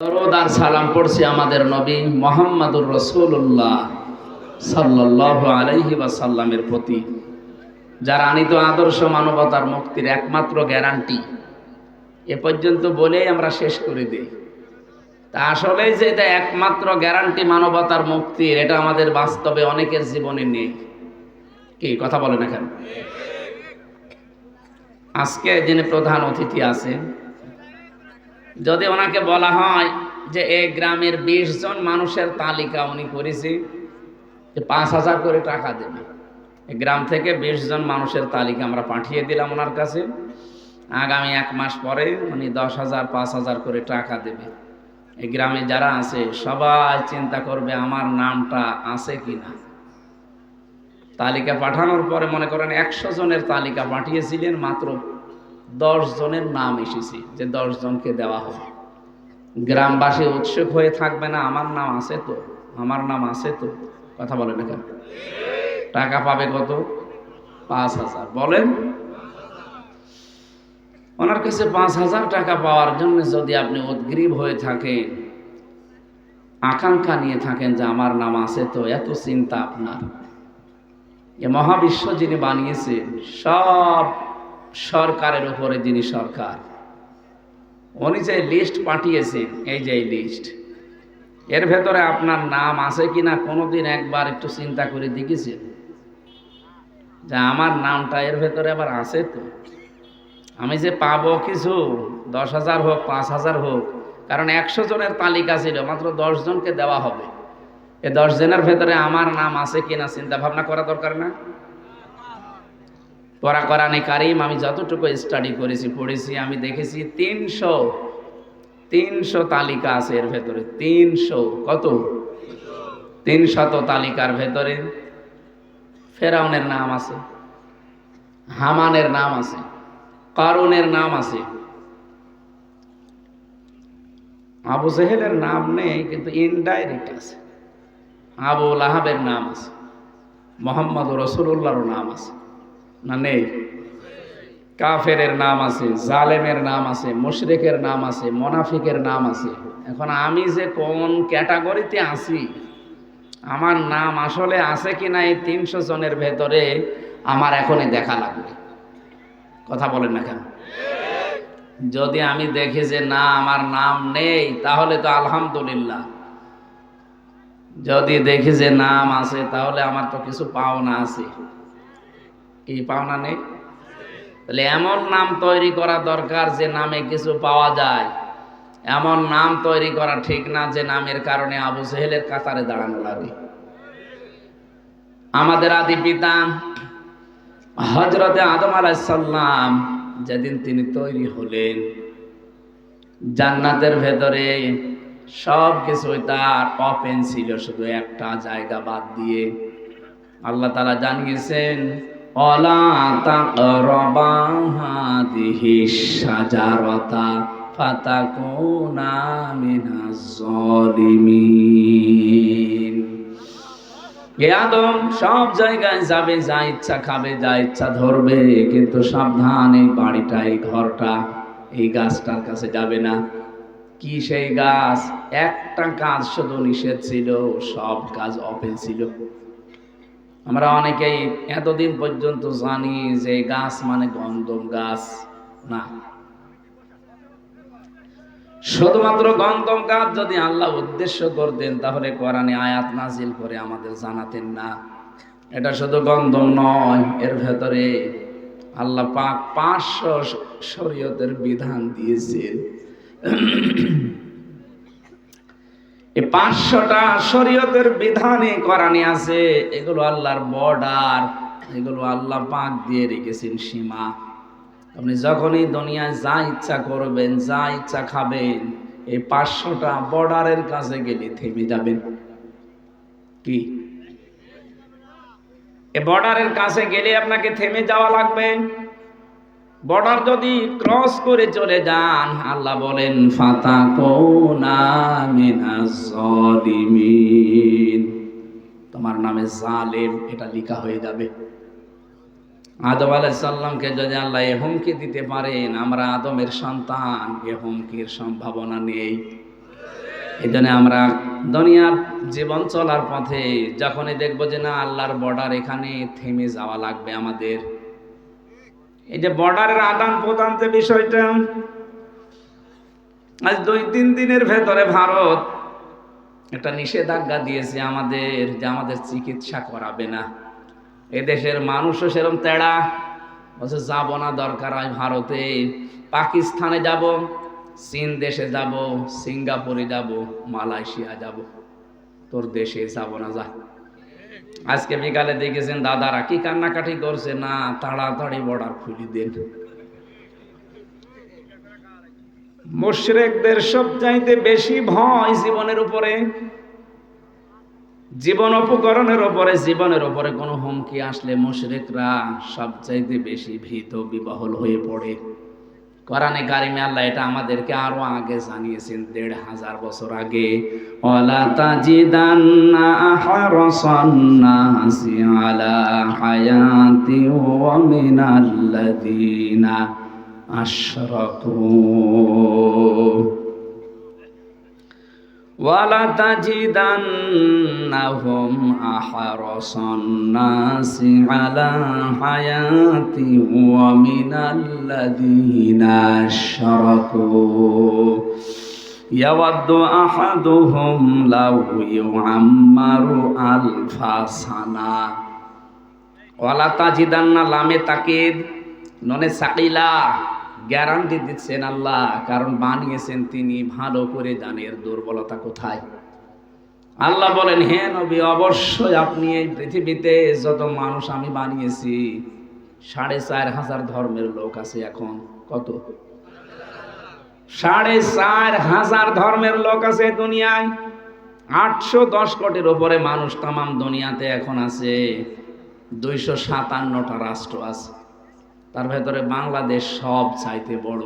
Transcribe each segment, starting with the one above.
দরুদ আর সালাম পড়ছি আমাদের নবী মুহাম্মদুর রাসূলুল্লাহ সাল্লাল্লাহু আলাইহি ওয়াসাল্লামের প্রতি, যার আনিত আদর্শ মানবতার মুক্তির একমাত্র গ্যারান্টি। এ পর্যন্ত বলেই আমরা শেষ করে দিই। তা আসলেই যে এটা একমাত্র গ্যারান্টি মানবতার মুক্তির, এটা আমাদের বাস্তবে অনেকের জীবনে নেই। কি কথা বলেন এখন? আজকে যিনি প্রধান অতিথি আছেন, যদি ওনাকে বলা হয় যে এই গ্রামের 20 জন মানুষের তালিকা উনি করেছে, যে 5,000 করে টাকা দেবে। এই গ্রাম থেকে 20 জন মানুষের তালিকা আমরা পাঠিয়ে দিলাম ওনার কাছে, আগামী 1 মাস পরে উনি 10,000 5,000 করে টাকা দেবে। এই গ্রামে যারা আছে সবাই চিন্তা করবে আমার নামটা আছে কিনা। তালিকা পাঠানোর পরে মনে করেন 100 জনের তালিকা পাঠিয়েছিলেন, মাত্র 10 জনের নাম এসেছে যে 10 জনকে দেওয়া হবে। গ্রামবাসী উৎসুক হয়ে থাকবে না, আমার নাম আছে তো, আমার নাম আছে তো? কথা বলেন না কেন? টাকা পাবে কত? 5,000। বলেন, ওনার কাছে 5,000 টাকা পাওয়ার জন্য যদি আপনি উদ্গ্রীব হয়ে থাকেন, আকাঙ্ক্ষা নিয়ে থাকেন যে আমার নাম আছে তো, এত চিন্তা আপনার, এ মহাবিশ্ব যিনি বানিয়েছেন, সব সরকারের উপরে যিনি সরকার, উনি যে লিস্ট পাঠিয়েছেন, এই যে লিস্ট, এর ভেতরে আপনার নাম আছে কিনা কোনোদিন একবার একটু চিন্তা করে দেখেছেন যে আমার নামটা এর ভেতরে আবার আছে তো? আমি যে পাবো কিছু, 10,000 হোক 5,000 হোক, কারণ 100 জনের তালিকা ছিল, মাত্র 10 জনকে দেওয়া হবে। এই 10 জনের ভেতরে আমার নাম আছে কিনা চিন্তা ভাবনা করা দরকার না? কোরআনে কারীম আমি যতটুকু স্টাডি করেছি, পড়েছি, আমি দেখেছি 300 তালিকা আছে এর ভেতরে। 300 কত? 300 তালিকার ভেতরে ফেরাউনের নাম আছে, হামানের নাম আছে, কারুনের নাম আছে, আবু জেহেলের নাম নেই কিন্তু ইনডাইরেক্ট আছে, আবু লাহাবের নাম আছে, মুহাম্মদ রাসূলুল্লাহর নাম আছে না নেই? কাফেরের নাম আছে, জালেমের নাম আছে, মুশরিকের নাম আছে, মুনাফিকের নাম আছে। এখন আমি যে কোন ক্যাটাগরিতে আছি, আমার নাম আসলে আছে কিনা এই 300 জনের ভেতরে, আমার এখনই দেখা লাগবে। কথা বলেন না কেন? যদি আমি দেখি যে না আমার নাম নেই, তাহলে তো আলহামদুলিল্লাহ। যদি দেখি যে নাম আছে, তাহলে আমার তো কিছু পাওনা আছে। কি পাওনা নেই? তাহলে এমন নাম তৈরি করা দরকার যে নামে কিছু পাওয়া যায়। এমন নাম তৈরি করা ঠিক না যে নামের কারণে আবু জেহেলের কাতারে দাঁড়ানো লাগে। আমাদের আদি পিতা হযরতে আদম আলাইহিস সালাম যেদিন তিনি তৈরি হলেন, জান্নাতের ভেতরে সব কিছুই তার ওপেন ছিল, শুধু একটা জায়গা বাদ দিয়ে। আল্লাহ তাআলা জানিয়েছেন, ওয়ালা তাকরাবা হাদিহিশ শাজারাতা ফাতাকুনা মিনাজ জালিমিন। হে আদম, সব জায়গায় যাবে, যা ইচ্ছা খাবে, যা ইচ্ছা ধরবে, কিন্তু সাবধান, এই বাড়িটা, এই ঘরটা, এই গাছটার কাছে যাবে না। কি সেই গাছ? একটা কাজ শুধু নিষেধ ছিল, সব কাজ ওপেন ছিল। আমরা অনেকেই এতদিন পর্যন্ত জানি যে গাছ মানে গন্ধম গাছ না, শুধুমাত্র গন্ধম গাছ যদি আল্লাহ উদ্দেশ্য করতেন, তাহলে কোরআনে আয়াত নাজিল করে আমাদের জানাতেন না এটা শুধু গন্ধম নয়, এর ভেতরে আল্লাহ পাক 500 শরীয়তের বিধান দিয়েছেন। এই 500টা শরীয়তের বিধানে কোরআনে আছে, এগুলো আল্লাহর বর্ডার, এগুলো আল্লাহ পাক দিয়ে রেখেছেন সীমা। আপনি যখনই দুনিয়ায় যা ইচ্ছা করবেন, যা ইচ্ছা খাবেন, এই 500টা বর্ডারের কাছে গেলে থেমে যাবেন। কি এই বর্ডারের কাছে গেলে আপনাকে থেমে যাওয়া লাগবে। বর্ডার যদি ক্রস করে চলে যান, আল্লাহ বলেন ফাতাকুনা মিনাজ জালিমিন, তোমার নামে জালেম এটা লেখা হয়ে যাবে। আদম আলাইহিস সালামকে যদি আল্লাহ এ হুমকি দিতে পারেন, আমরা আদমের সন্তান, এ হুমকির সম্ভাবনা নেই। এই জন্য আমরা দুনিয়ার জীবন চলার পথে যখনই দেখবো যে না আল্লাহর বর্ডার, এখানে থেমে যাওয়া লাগবে আমাদের। এই যে বর্ডারের আদান প্রদান যে বিষয়টা, আজ 2-3 দিনের ভেতরে ভারত একটা নিষেধাজ্ঞা দিয়েছে আমাদের, যে আমাদের চিকিৎসা করাবে না। এদেশের মানুষও সেরকম তেড়া, বলছে যাবো না, দরকার হয় ভারতে, পাকিস্তানে যাব, চীন দেশে যাব, সিঙ্গাপুরে যাব, মালয়েশিয়া যাব, তোর দেশে যাব না, যা। আজকে বিকালে দেখেছেন দাদারা কি কান্নাকাটি করছে, না তাড়াতাড়ি বর্ডার খুলি দেন। মুশরিকদের সবচাইতে বেশি ভয় জীবনের উপরে, জীবন উপকরণের উপরে, জীবনের উপরে কোনো হুমকি আসলে মুশরিকরা সবচাইতে বেশি ভীত বিহ্বল হয়ে পড়ে। কোরআনে কারিমে আল্লাহ এটা আমাদেরকে আরো আগে জানিয়েছেন, 1500 বছর আগে। ওয়ালা তাজিদান্না আহরাসান নাসি আলা হায়াতি ওয়া মিনাল্লাযিনা আশরাকু ওয়ালা তাজিদান্নাহুম আহরাসান নাসি আলা হায়াতি ওয়া মিনাল্লাযিনা আশরাকু ইয়াওয়াদ্দু আহাদুহুম লাউ ইউআম্মারু আলফা সানা। ওয়ালা তাজিদান্না লামে তাকিদ ননে সাকিলা, গ্যারান্টি দিচ্ছেন আল্লাহ, কারণ বানিয়েছেন তিনি, ভালো করে জানেন এর দুর্বলতা কোথায়। আল্লাহ বলেন, হে নবী, অবশ্যই আপনি এই পৃথিবীতে যত মানুষ আমি বানিয়েছি, 4500 ধর্মের লোক আছে এখন। কত? 4500 ধর্মের লোক আছে দুনিয়ায়। 810 কোটির উপরে মানুষ তামাম দুনিয়াতে এখন আছে। 257টা রাষ্ট্র আছে, তার ভেতরে বাংলাদেশ সব চাইতে বড়।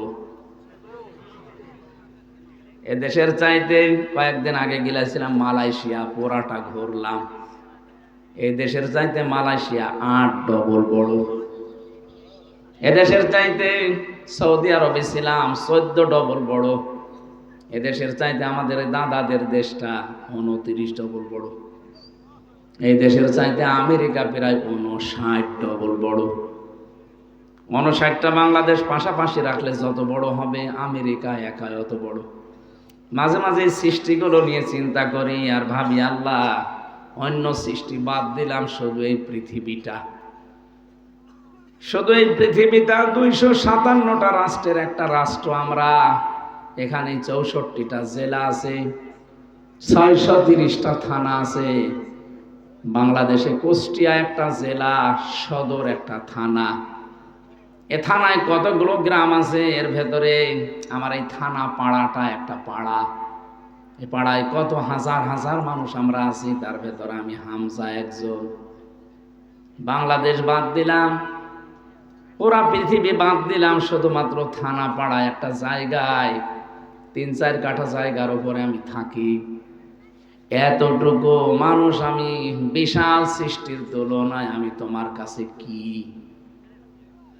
এদেশের চাইতে কয়েকদিন আগে গিয়েছিলাম মালয়েশিয়া, পুরাটা ঘুরলাম। এই দেশের চাইতে মালয়েশিয়া 8 ডবল বড়। এদেশের চাইতে সৌদি আরবে ছিলাম, 14 ডবল বড়। এদেশের চাইতে আমাদের দাদাদের দেশটা 29 ডবল বড়। এই দেশের চাইতে আমেরিকা প্রায় 59 ডবল বড়। 59টা বাংলাদেশ পাশাপাশি রাখলে যত বড় হবে, আমেরিকা একাই অত বড়। মাঝে মাঝে এই সৃষ্টিগুলো নিয়ে চিন্তা করি আর ভাবি, আল্লাহ অন্য সৃষ্টি বাদ দিলাম, শুধু এই পৃথিবীটা, শুধু এই পৃথিবীটা 257টা রাষ্ট্রের একটা রাষ্ট্র আমরা। এখানে 64টা জেলা আছে, 630টা থানা আছে। বাংলাদেশে কুষ্টিয়া একটা জেলা, সদর একটা থানা। এ থানায় কতগুলো গ্রাম আছে, এর ভেতরে আমার এই থানা পাড়াটা একটা পাড়া। এই পাড়ায় কত হাজার হাজার মানুষ আমরা আছি, তার ভেতরে আমি হামজা একজন। বাংলাদেশ বাদ দিলাম, পুরা পৃথিবী বাদ দিলাম, শুধুমাত্র থানা পাড়ায় একটা জায়গায় 3-4 কাঠা জায়গার উপরে আমি থাকি। এতটুকু মানুষ আমি, বিশাল সৃষ্টির তুলনায় আমি তোমার কাছে কি?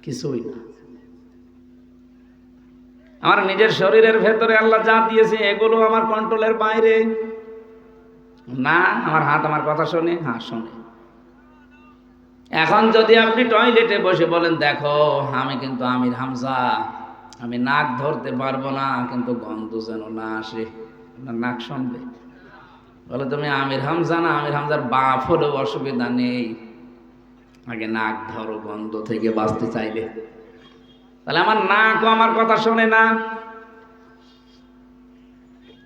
কিছুই না। আমার নিজের শরীরের ভেতরে আল্লাহ যা দিয়েছে এগুলো আমার কন্ট্রোলের বাইরে না। আমার হাত আমার কথা শোনে? হ্যাঁ, শোনে। এখন যদি আপনি টয়লেটে বসে বলেন, দেখো আমি কিন্তু আমির হামজা, আমি নাক ধরতে পারবো না, কিন্তু গন্ধ যেন না আসে, নাক শুনবে? বলে তুমি আমির হামজা না, আমির হামজার বাপ হলেও অসুবিধা নেই, আগে নাক ধরো গন্ধ থেকে বাঁচতে চাইলে। তাহলে আমার নাকও আমার কথা শোনে না।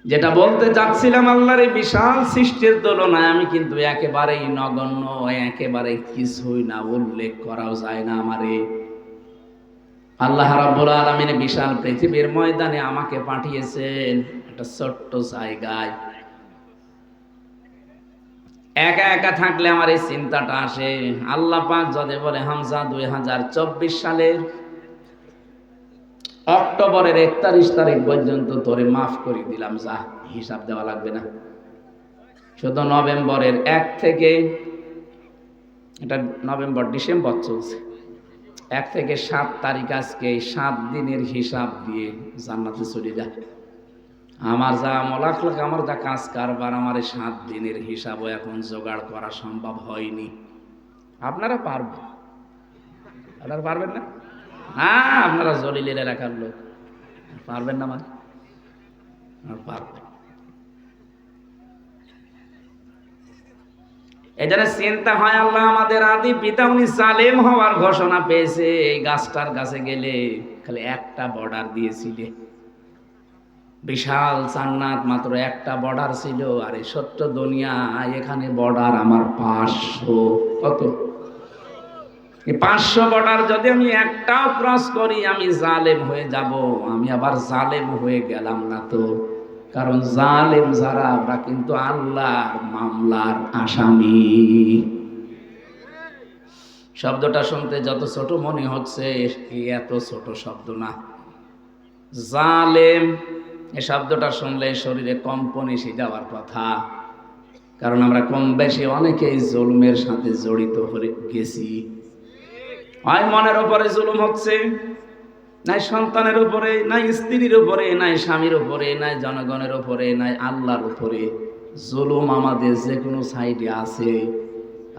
যেটা বলতে চাচ্ছিলাম, আল্লাহর এই বিশাল সৃষ্টির তুলনায় আমি কিন্তু একেবারেই নগণ্য, একেবারে কিছুই না, উল্লেখ করাও যায় না আমারে। আল্লাহ রাব্বুল আলামিন বিশাল পৃথিবীর ময়দানে আমাকে পাঠিয়েছেন একটা ছোট্ট জায়গায়। একা একা থাকলে আমার এই চিন্তাটা আসে, আল্লাহ পাক যদি বলে, হামজা 2024 সালের অক্টোবরের 31 তারিখ পর্যন্ত তোরে মাফ করে দিলাম, যা, হিসাব দেওয়া লাগবে না। শুধু নভেম্বরের 1 থেকে, এটা নভেম্বর ডিসেম্বর চলছে, 1 থেকে 7 তারিখ, আজকে এই 7 দিনের হিসাব দিয়ে জান্নাতে চলে যায়। আমার যা আমলাখ আমার যা কাজ কারবার, আমার এই 7 দিনের হিসাবও এখন জোগাড় করা সম্ভব হয়নি। আপনারা পারবেন? আপনারা পারবেন না? হ্যাঁ, আপনারা জলিলের এলাকার লোক, পারবেন না? মানে পারবেন। এই জন্য চিন্তা হয়, আল্লাহ আমাদের আদি পিতা উনি জালেম হওয়ার ঘোষণা পেয়েছে, এই গাছটার কাছে গেলে খালি একটা বর্ডার দিয়েছিলে, বিশাল জান্নাত মাত্র একটা বর্ডার ছিল, আর এই সত্য দুনিয়া এখানে বর্ডার আমার 500। কত? 500 বর্ডার যদি আমি একটাও ক্রস করি আমি জালেম হয়ে যাব। আমি আবার জালেম হয়ে গেলাম না তো, কারণ জালেম যারা আমরা কিন্তু আল্লাহর মামলার আসামি। শব্দটা শুনতে যত ছোট মনে হচ্ছে এত ছোট শব্দ না। জালেম এই শব্দটা শুনলে শরীরে কম্পন এসে যাওয়ার কথা, কারণ আমরা কম বেশি অনেকেই জুলুমের সাথে জড়িত হয়ে গেছি। হয় মনের উপরে জুলুম হচ্ছে, নাই সন্তানের উপরে, নাই স্ত্রীর উপরে, নাই স্বামীর উপরে, নাই জনগণের উপরে, নাই আল্লাহর উপরে। জুলুম আমাদের যে কোনো সাইডে আছে,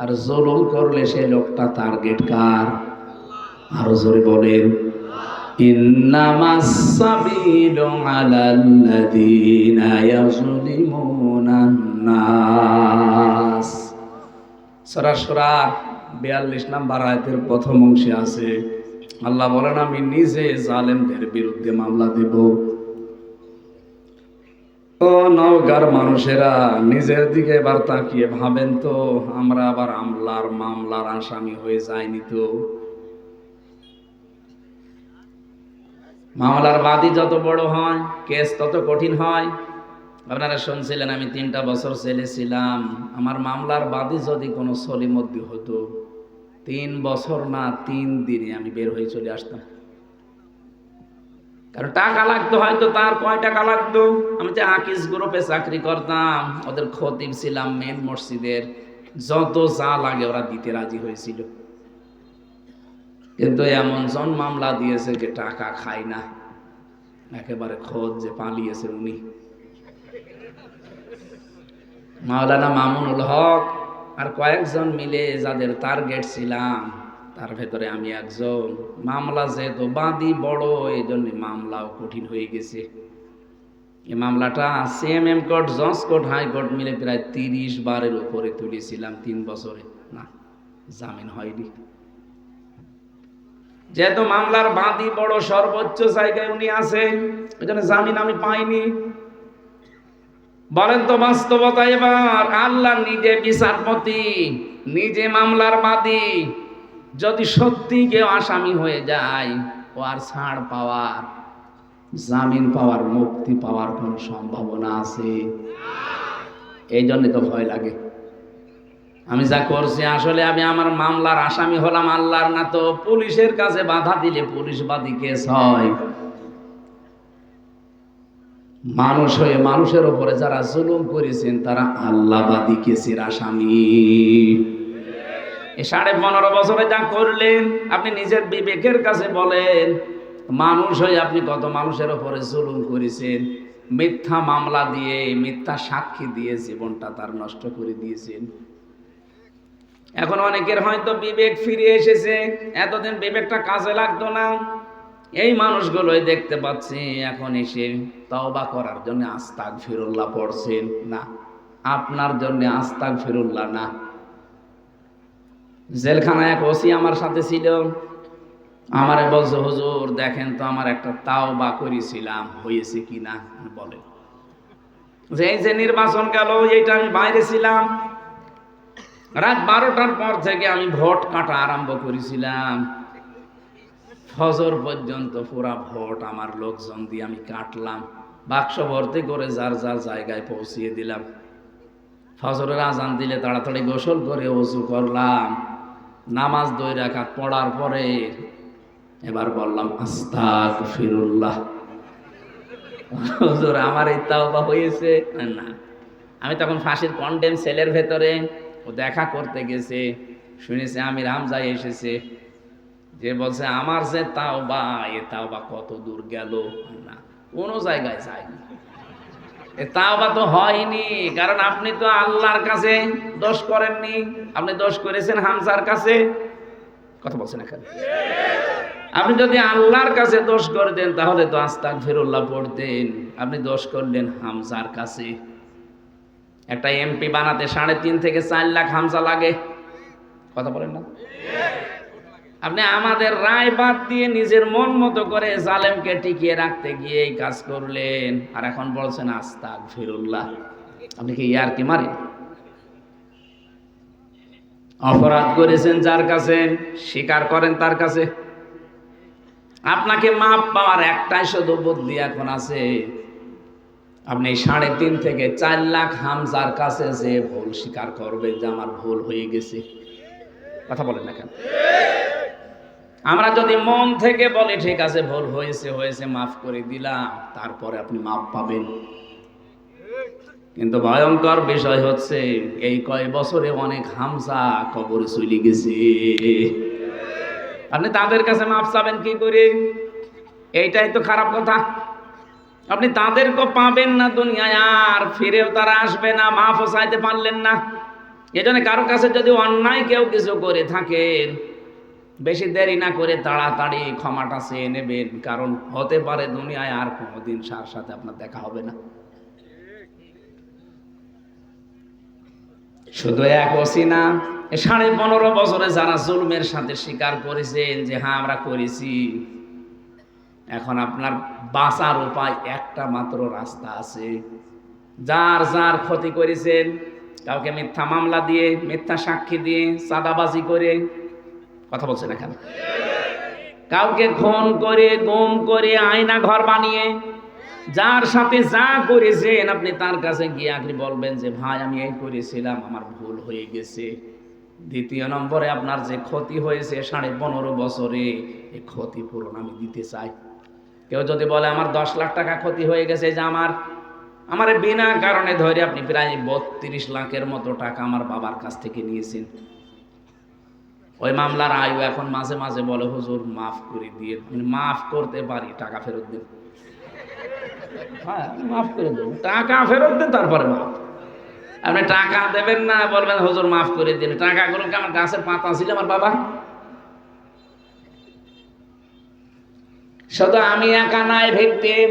আর জুলুম করলে সেই লোকটা টার্গেট কার? আরো জোরে বলেন, ইন্নামাস সাবিলু আলাল্লাযীনা ইয়াযলিমুনান নাস। সূরা সূরা 42 নম্বর আয়াতের প্রথম অংশে আছে, আল্লাহ বলেন আমি নিজে জালেমদের বিরুদ্ধে মামলা দেব। ও নওগাঁর মানুষেরা, নিজের দিকে এবার তাকিয়ে ভাবেন তো, আমরা আবার মামলার আসামি হয়ে যাইনি তো? মামলার বাদী যত বড় হয় কেস তত কঠিন হয়। আপনারা শুনছিলেন আমি 3টা বছর জেলে ছিলাম। আমার মামলার বাদী যদি কোনো সলিমদ্দি হতো, 3 বছর না 3 দিনে আমি বের হয়ে চলে আসতাম। কারণ টাকা লাগতো, হয়তো তার কয় টাকা লাগতো। আমি যে আকিস গ্রুপে চাকরি করতাম, ওদের খতিব ছিলাম মেন মসজিদের, যত যা লাগে ওরা দিতে রাজি হয়েছিল। কিন্তু এমন জন মামলা দিয়েছে যে টাকা খায় না, একেবারে খোঁজ যে পালিয়েছে উনি। মাওলানা মামুনুল হক আর কয়েকজন মিলে যাদের টার্গেট ছিলাম, তার ভেতরে আমি একজন। মামলা যেহেতু বাদী বড়, এই জন্য মামলাও কঠিন হয়ে গেছে। এই মামলাটা সিএমএম কোর্ট, জজ কোর্ট, হাইকোর্ট মিলে প্রায় 30 বারের উপরে তুলেছিলাম 3 বছরে। না, জামিন হয়নি। যেহেতু মামলার বাদী বড়, সর্বোচ্চ জায়গায় উনি আছেন, ওই জন্য জামিন আমি পাইনি। বলেন তো বাস্তবতা এবার, আল্লাহ নিজে বিচারপতি, নিজে মামলার বাদী, যদি সত্যি কেউ আসামি হয়ে যায়, ও আর ছাড় পাওয়ার, জামিন পাওয়ার, মুক্তি পাওয়ার কোন সম্ভাবনা আছে? এই জন্য তো ভয় লাগে। আমি যা করছি আসলে আমি আমার মামলার আসামি হলাম আল্লাহর না তো পুলিশের কাছে বাধা দিলে পুলিশ বাদী কেস হয়। মানুষ হয়ে মানুষের উপরে যারা জুলুম করেছেন তারা আল্লাহবাদী কেসের আসামি। এই 15.5 বছরে যা করলেন, আপনি নিজের বিবেকের কাছে বলেন, মানুষ হয়ে আপনি কত মানুষের উপরে জুলুম করেছেন, মিথ্যা মামলা দিয়ে, মিথ্যা সাক্ষী দিয়ে জীবনটা তার নষ্ট করে দিয়েছেন। এখন অনেকের হয়তো বিবেক ফিরে এসেছে, এতদিন বিবেকটা কাজে লাগতো না। এই মানুষগুলোই দেখতে পাচ্ছি এখন এসে তওবা করার জন্য আস্তাগফিরুল্লাহ পড়ছেন। না, আপনার জন্য আস্তাগফিরুল্লাহ না। জেলখানায় এক ওসি আমার সাথে ছিল, আমারে বলছে হুজুর দেখেন তো আমার একটা তাওবা করেছিলাম, হয়েছে কিনা বলেন। যে এই যে নির্বাচন গেল, এইটা আমি বাইরে ছিলাম, রাত 12টার পর থেকে আমি ভোট কাটা আরম্ভ করেছিলাম, ফজর পর্যন্ত পুরা ভোট আমার লোকজন দিয়ে আমি কাটলাম, বাক্স ভর্তি করে যার যার জায়গায় পৌঁছিয়ে দিলাম। ফজরের আজান দিলে তাড়াতাড়ি গোসল করে ওযু করলাম, নামাজ 2 রাকাত পড়ার পরে এবার বললাম আস্তাগফিরুল্লাহ। হুজুর আমার এই তাওবা হয়েছে না। আমি তখন ফাঁসির কন্ডেম সেলের ভেতরে, ও দেখা করতে গেছে, শুনেছে আমির হামজা এসেছে, যে বলছে আমার যে তাওবা, এ তাওবা কত দূর গেল, না কোনো জায়গায় যায়নি। তাওবা তো হয়নি, কারণ আপনি তো আল্লাহর কাছে দোষ করেননি, আপনি দোষ করেছেন হামজার কাছে। কথা বলছেন এখানে। আপনি যদি আল্লাহর কাছে দোষ করতেন তাহলে তো আস্তাগফিরুল্লাহ পড়তেন। আপনি দোষ করলেন হামজার কাছে। একটা এমপি বানাতে 3.5 থেকে 4 লাখ হামজা লাগে। কথা বলেন না? আপনি আমাদের রায় বাদ দিয়ে নিজের মন মতো করে জালেমকে টিকিয়ে রাখতে গিয়ে এই কাজ করলেন, আর এখন বলছেন আস্তাগফিরুল্লাহ। আপনি কি ইয়ারকি মারেন? অপরাধ করেছেন যার কাছে, স্বীকার করেন তার কাছে। আপনাকে মাপ পাওয়ার একটাই শুধু বুদ্ধি এখন আছে, আপনি 3.5 থেকে 4 লাখ হামজার কাছে যে ভুল স্বীকার করবেন যে আমার ভুল হয়ে গেছে। কথা বলেন না কেন? আমরা যদি মন থেকে বলি ঠিক আছে ভুল হয়েছে হয়েছে মাফ করে দিলাম, তারপরে আপনি মাপ পাবেন। কিন্তু ভয়ঙ্কর বিষয় হচ্ছে এই কয় বছরে অনেক হামজা কবরে চলে গেছে। আপনি তাদের কাছে মাপ চাবেন কি করে? এইটাই তো খারাপ কথা। আপনি তাদেরকে পাবেন না দুনিয়ায়, আর ফিরেও তারা আসবে না, মাফও চাইতে পারলেন না। এজন্য কারো কাছে যদি অন্যায় কেউ কিছু করে থাকেন, বেশি দেরি না করে তাড়াতাড়ি ক্ষমাটা চেয়ে নেবেন, কারণ হতে পারে দুনিয়ায় আর কোনোদিন তার সাথে আপনার দেখা হবে না। শুধু এক ওসি না, 15.5 বছরে যারা জুলমের সাথে স্বীকার করেছেন যে হ্যাঁ আমরা করেছি, এখন আপনার বাঁচার উপায় একটা মাত্র রাস্তা আছে। যার যার ক্ষতি করেছেন, কাউকে মিথ্যা মামলা দিয়ে, মিথ্যা সাক্ষী দিয়ে, চাঁদাবাজি করে, কথা বলছেন এখানে, কাউকে খুন করে, গুম করে, আয়না ঘর বানিয়ে, যার সাথে যা করেছেন আপনি তার কাছে গিয়ে আপনি বলবেন যে ভাই আমি এই করেছিলাম, আমার ভুল হয়ে গেছে। দ্বিতীয় নম্বরে আপনার যে ক্ষতি হয়েছে 15.5 বছরে, এই ক্ষতিপূরণ আমি দিতে চাই। কেউ যদি বলে আমার 10 লাখ টাকা ক্ষতি হয়ে গেছে, যে আমার বিনা কারণে ধরে আপনি প্রায় 32 লাখের মতো টাকা আমার বাবার কাছ থেকে নিয়েছেন, ওই মামলার আয়ু এখন মাঝে মাঝে বলে হুজুর মাফ করে দিয়ে, মাফ করতে পারি, টাকা ফেরত দিন। হ্যাঁ মাফ করে দেব, টাকা ফেরত দেন, তারপরে মাফ। আপনি টাকা দেবেন না, বলবেন হুজুর মাফ করে দিন। টাকাগুলোকে আমার গাছের পাতা ছিল আমার বাবা। শুধু আমি একা নাই ভিকটিম,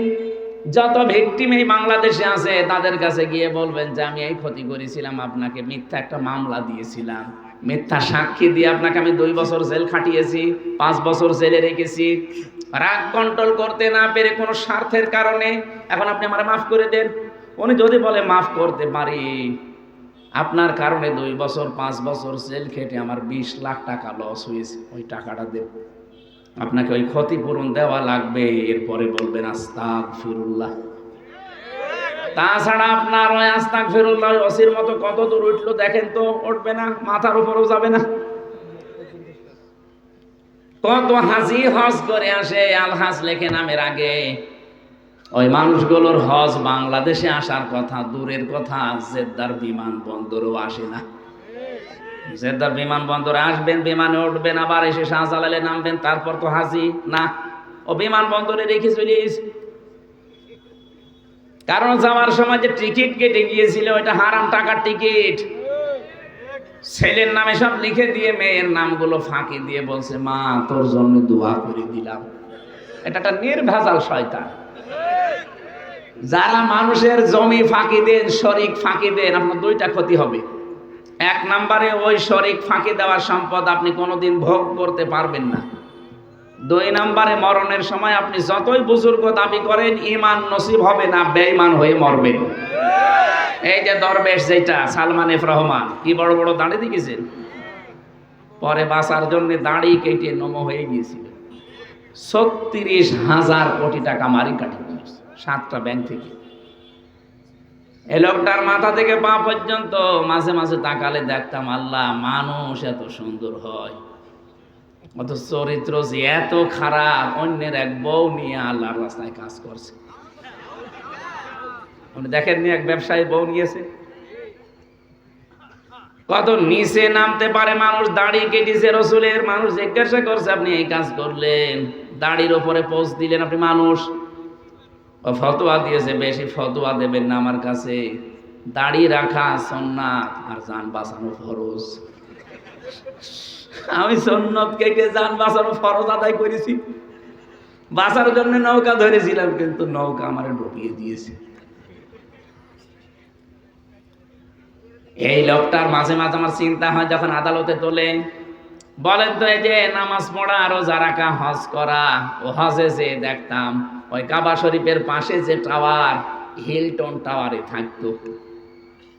যত ভিকটিম এই বাংলাদেশে আছে তাদের কাছে গিয়ে বলবেন যে আমি এই ক্ষতি করেছিলাম, আপনাকে মিথ্যা একটা মামলা দিয়েছিলাম, মিথ্যা সাক্ষী দিয়ে আপনাকে আমি 2 বছর জেল খাটিয়েছি, 5 বছর জেলে রেখেছি, রাগ কন্ট্রোল করতে না পেরে কোনো স্বার্থের কারণে, এখন আপনি আমারে মাফ করে দেন। উনি যদি বলে মাফ করতে পারি, আপনার কারণে 2 বছর 5 বছর জেল খেটে আমার 20 লাখ টাকা লস হয়েছে, ওই টাকাটা দেব, আপনাকে ওই ক্ষতিপূরণ দেওয়া লাগবে। এরপরে বলবেন আস্তাগফিরুল্লাহ। তাছাড়া আপনার ওই আস্তাগফিরুল্লাহ ওসির মতো কত দূর উঠলো দেখেন তো, উঠবে না, মাথার উপরেও যাবে না। কত হাজি হজ করে আসে, আলহাজ লেখে নামের আগে, ওই মানুষগুলোর হজ বাংলাদেশে আসার কথা দূরের কথা, জেদ্দার বিমানবন্দরও আসে না। জেদ্দার বিমানবন্দরে আসবেন, বিমানে উঠবেন, আবার এসে শাহজালালে নামবেন, তারপর তো হাজি না, ও বিমানবন্দরে রেখে চলে গেছে। কারণ যাওয়ার সময় যে টিকিট কেটে গিয়েছিল ওইটা হারাম টাকার টিকিট, ছেলের নামে সব লিখে দিয়ে মেয়ের নামগুলো ফাঁকি দিয়ে বলছে মা তোর জন্য দোয়া করে দিলাম। এটা একটা নির্ভেজাল শয়তান। যারা মানুষের জমি ফাঁকি দেন, শরিক ফাঁকি দেন, আপনার 2টা ক্ষতি হবে। 1 নম্বরে ওই শরিক ফাঁকি দেওয়ার সম্পদ আপনি কোনোদিন ভোগ করতে পারবেন না। 2 নম্বরে মরণের সময় আপনি যতই বুজুর্গ দাবি করেন, ঈমান নসিব হবে না, বেঈমান হয়ে মরবেন। এই যে দরবেশ যেটা সালমান এফ রহমান, কি বড় বড় দাড়ি দেখেছেন, পরে বাঁচার জন্য দাড়ি কেটে নম হয়ে গিয়েছিল। 36,000 কোটি টাকা মারি কাটি 7টা ব্যাংক থেকে। এই লোকটার মাথা থেকে পা পর্যন্ত মাঝে মাঝে তাকালে দেখতাম আল্লাহ, মানুষ এত সুন্দর হয়, অত চরিত্র যে এত খারাপ, অন্যের এক বউ নিয়ে আল্লাহর রাস্তায় কাজ করছে। আপনি দেখেননি এক ব্যবসায়ী বউ নিয়েছে, কত নিচে নামতে পারে মানুষ, দাড়ি কেটেছে রসুলের, মানুষ জিজ্ঞাসা করছে আপনি এই কাজ করলেন, দাড়ির ওপরে পোস্ট দিলেন, আপনি মানুষ। ও ফতোয়া দিয়েছে, বেশি ফতোয়া দেবেন না আমার কাছে, দাড়ি রাখা সুন্নাত আর জান বাঁচানো ফরজ। আমি সুন্নত কেটে জান বাঁচানো ফরজ আদায় করেছি। বাঁচার জন্য নৌকা ধরেছিলাম, কিন্তু নৌকা আমারে ডুবিয়ে দিয়েছে। এই লোকটার মাঝে মাঝে আমার চিন্তা হয়, যখন আদালতে তোলে, বলেন তো এই যে নামাজ পড়া, রোজা রাখা, হজ করা, ও হজে যে দেখতাম ওই কাবা শরীফের পাশে যে টাওয়ার, হিলটন টাওয়ারে থাকতো।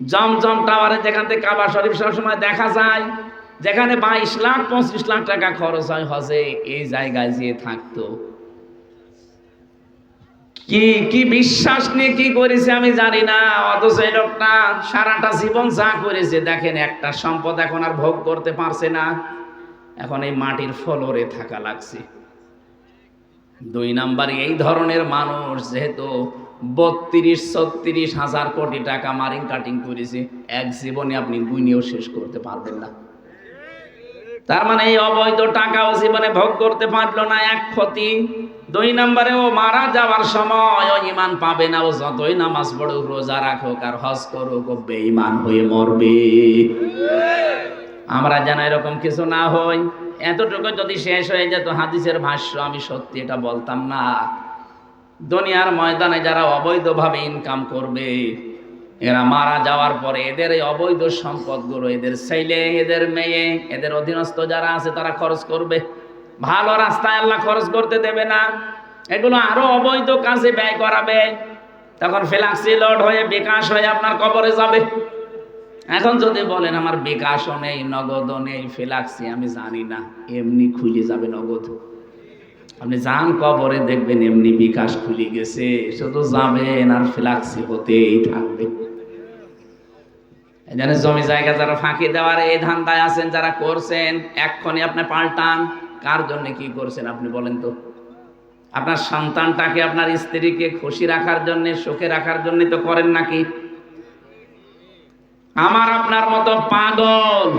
জমজম টাওয়ারে, যেখান থেকে কাবা শরীফ সবসময় দেখা যায়, যেখানে 22 লাখ 25 লাখ টাকা খরচ হয় হজে, এই জায়গায় যেয়ে থাকতো। কি কি বিশ্বাস নিয়ে কি করেছে আমি জানি না, অথচ এই লোকটা সারাটা জীবন যা করেছে, দেখেন একটা সম্পদ এখন আর ভোগ করতে পারছে না, এখন এই মাটির ফ্লোরে থাকা লাগছে। 2 নাম্বার, এই ধরনের মানুষ যেহেতু 32-36 হাজার কোটি টাকা মারিং কাটিং করেছে, এক জীবনে আপনি গুনিয়েও শেষ করতে পারবেন না। তার মানে এই অবৈধ টাকাও জীবনে ভোগ করতে পারলো না, এক ক্ষতি। 2 নম্বরে, ও মারা যাওয়ার সময় ও ঈমান পাবে না, ও যতই নামাজ পড়ুক, রোজা রাখুক আর হজ করুক, ও বেঈমান হয়ে মরবে। আমরা যেন এরকম কিছু না হই। এতটুকু যদি শেষ হয়ে যেত হাদিসের ভাষ্য, আমি সত্যি এটা বলতাম না। দুনিয়ার ময়দানে যারা অবৈধভাবে ইনকাম করবে, এরা মারা যাওয়ার পরে এদের এই অবৈধ সম্পদগুলো এদের ছেলে, এদের মেয়ে, এদের অধীনস্থ যারা আছে তারা খরচ করবে। ভালো রাস্তায় আল্লাহ খরচ করতে দেবে না, এগুলো আরো অবৈধ কাজে ব্যয় করাবে। তখন ফ্ল্যাক্সি লোড হয়ে, বিকাশ হয়ে আপনার কবরে যাবে। এখন যদি বলেন আমার বিকাশও নেই, নগদও নেই, ফ্ল্যাক্সি আমি জানি না, এমনি খুলে যাবে নগদ। আপনি যান কবরে, দেখবেন এমনি বিকাশ খুলে গেছে, শুধু যাবেন আর ফ্ল্যাক্সি হতেই থাকবে। এখানে জমি জায়গা যারা ফাঁকি দেওয়ার এই ধান্দায় আছেন, যারা করছেন, এক্ষুনি আপনি পাল্টান। কার জন্য কি করছেন আপনি বলেন তো? আপনার সন্তানটাকে, আপনার স্ত্রীকে খুশি রাখার জন্য, সুখে রাখার জন্য তো করেন নাকি? আমার আপনার মতো পাগল,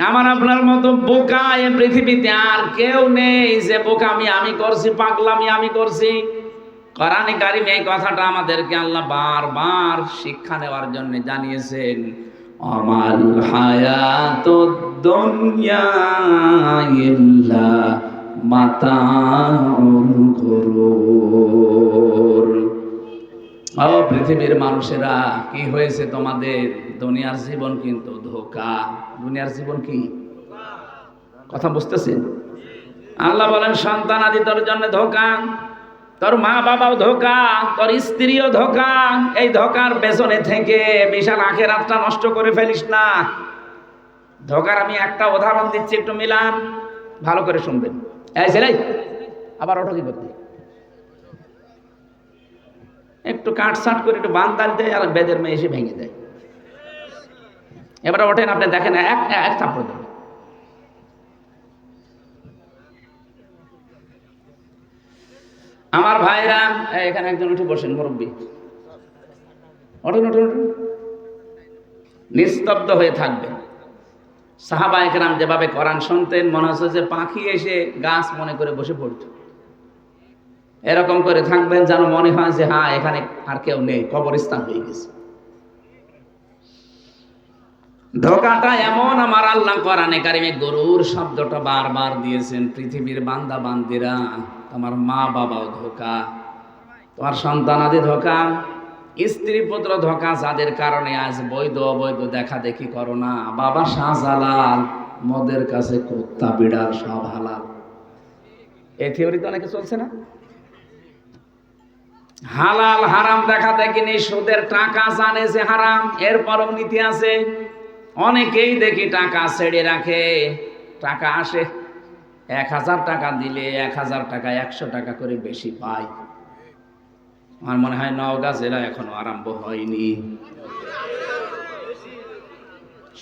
আমার আপনার মতো বোকা এই পৃথিবীতে আর কেউ নেই যে বোকামি আমি করছি, পাগলামি আমি করছি। কোরআনে কারিমে এই কথাটা আমাদেরকে আল্লাহ বারবার শিক্ষা নেওয়ার জন্য জানিয়েছেন। আমাল হায়াতুদ দুনিয়া ইল্লা মাতাউল গুরুর। ও পৃথিবীর মানুষেরা, কি হয়েছে তোমাদের? দুনিয়ার জীবন কিন্তু ধোঁকা। দুনিয়ার জীবন কি? কথা বুঝতেছেন? আল্লাহ বলেন, সন্তান আদি তোর জন্য ধোঁকা, তোর মা বাবাও ধোঁকা, তোর স্ত্রীও ধোঁকা। এই ধোঁকার পেছনে থেকে বিশাল আখিরাতটা নষ্ট করে ফেলিস না। ধোঁকার আমি একটা উদাহরণ দিচ্ছি, একটু মিলান, ভালো করে শুনবেন। এই ছেলে, আবার ওঠো কি করতে? একটু কাটসাট করে একটু বান্দাল দেয়, আর বেদের মেয়ে এসে ভেঙে দেয়। এবারে ওঠেন, আপনি দেখেন, এক থাপ্পড় দেবে। আমার ভাইরা, এখানে একজন উঠে বসেন, মুরব্বী, ওঠেন ওঠেন ওঠেন, নিস্তব্ধ হয়ে থাকবেন। সাহাবায়ে কেরাম যেভাবে কোরআন শুনতেন, মনে হচ্ছে যে পাখি এসে গাছ মনে করে বসে পড়ত। এরকম করে থাকবেন যেন মনে হয় যে হ্যাঁ, এখানে আর কেউ নেই, কবরস্থান হয়ে গেছে। ধোঁকাটা এমন, আমার আল্লাহ কোরআনে কারিমে গরুর শব্দটা বারবার দিয়েছেন। পৃথিবীর বান্দা বান্দিরা, তোমার মা বাবাও ধোঁকা, তোমার সন্তান আদি ধোঁকা, স্ত্রী পুত্র ধোঁকা, যাদের কারণে আজ বৈধ অবৈধ দেখা দেখি করো না। বাবা শাহজালাল, মদের কাছে কুত্তা বিড়াল সব হালাল। এই থিওরি তো অনেকে চলছে না। হালাল হারাম দেখা দেখিনি, সুদের টাকা জানে যে হারাম, এরপরও নীতি আছে। অনেকেই দেখি টাকা ছেড়ে রাখে, টাকা আসে, 1000 টাকা দিলে 1000 টাকা 100 টাকা করে বেশি পায়। আমার মনে হয় নওগাঁ জেলা এখনো আরম্ভ হয়নি।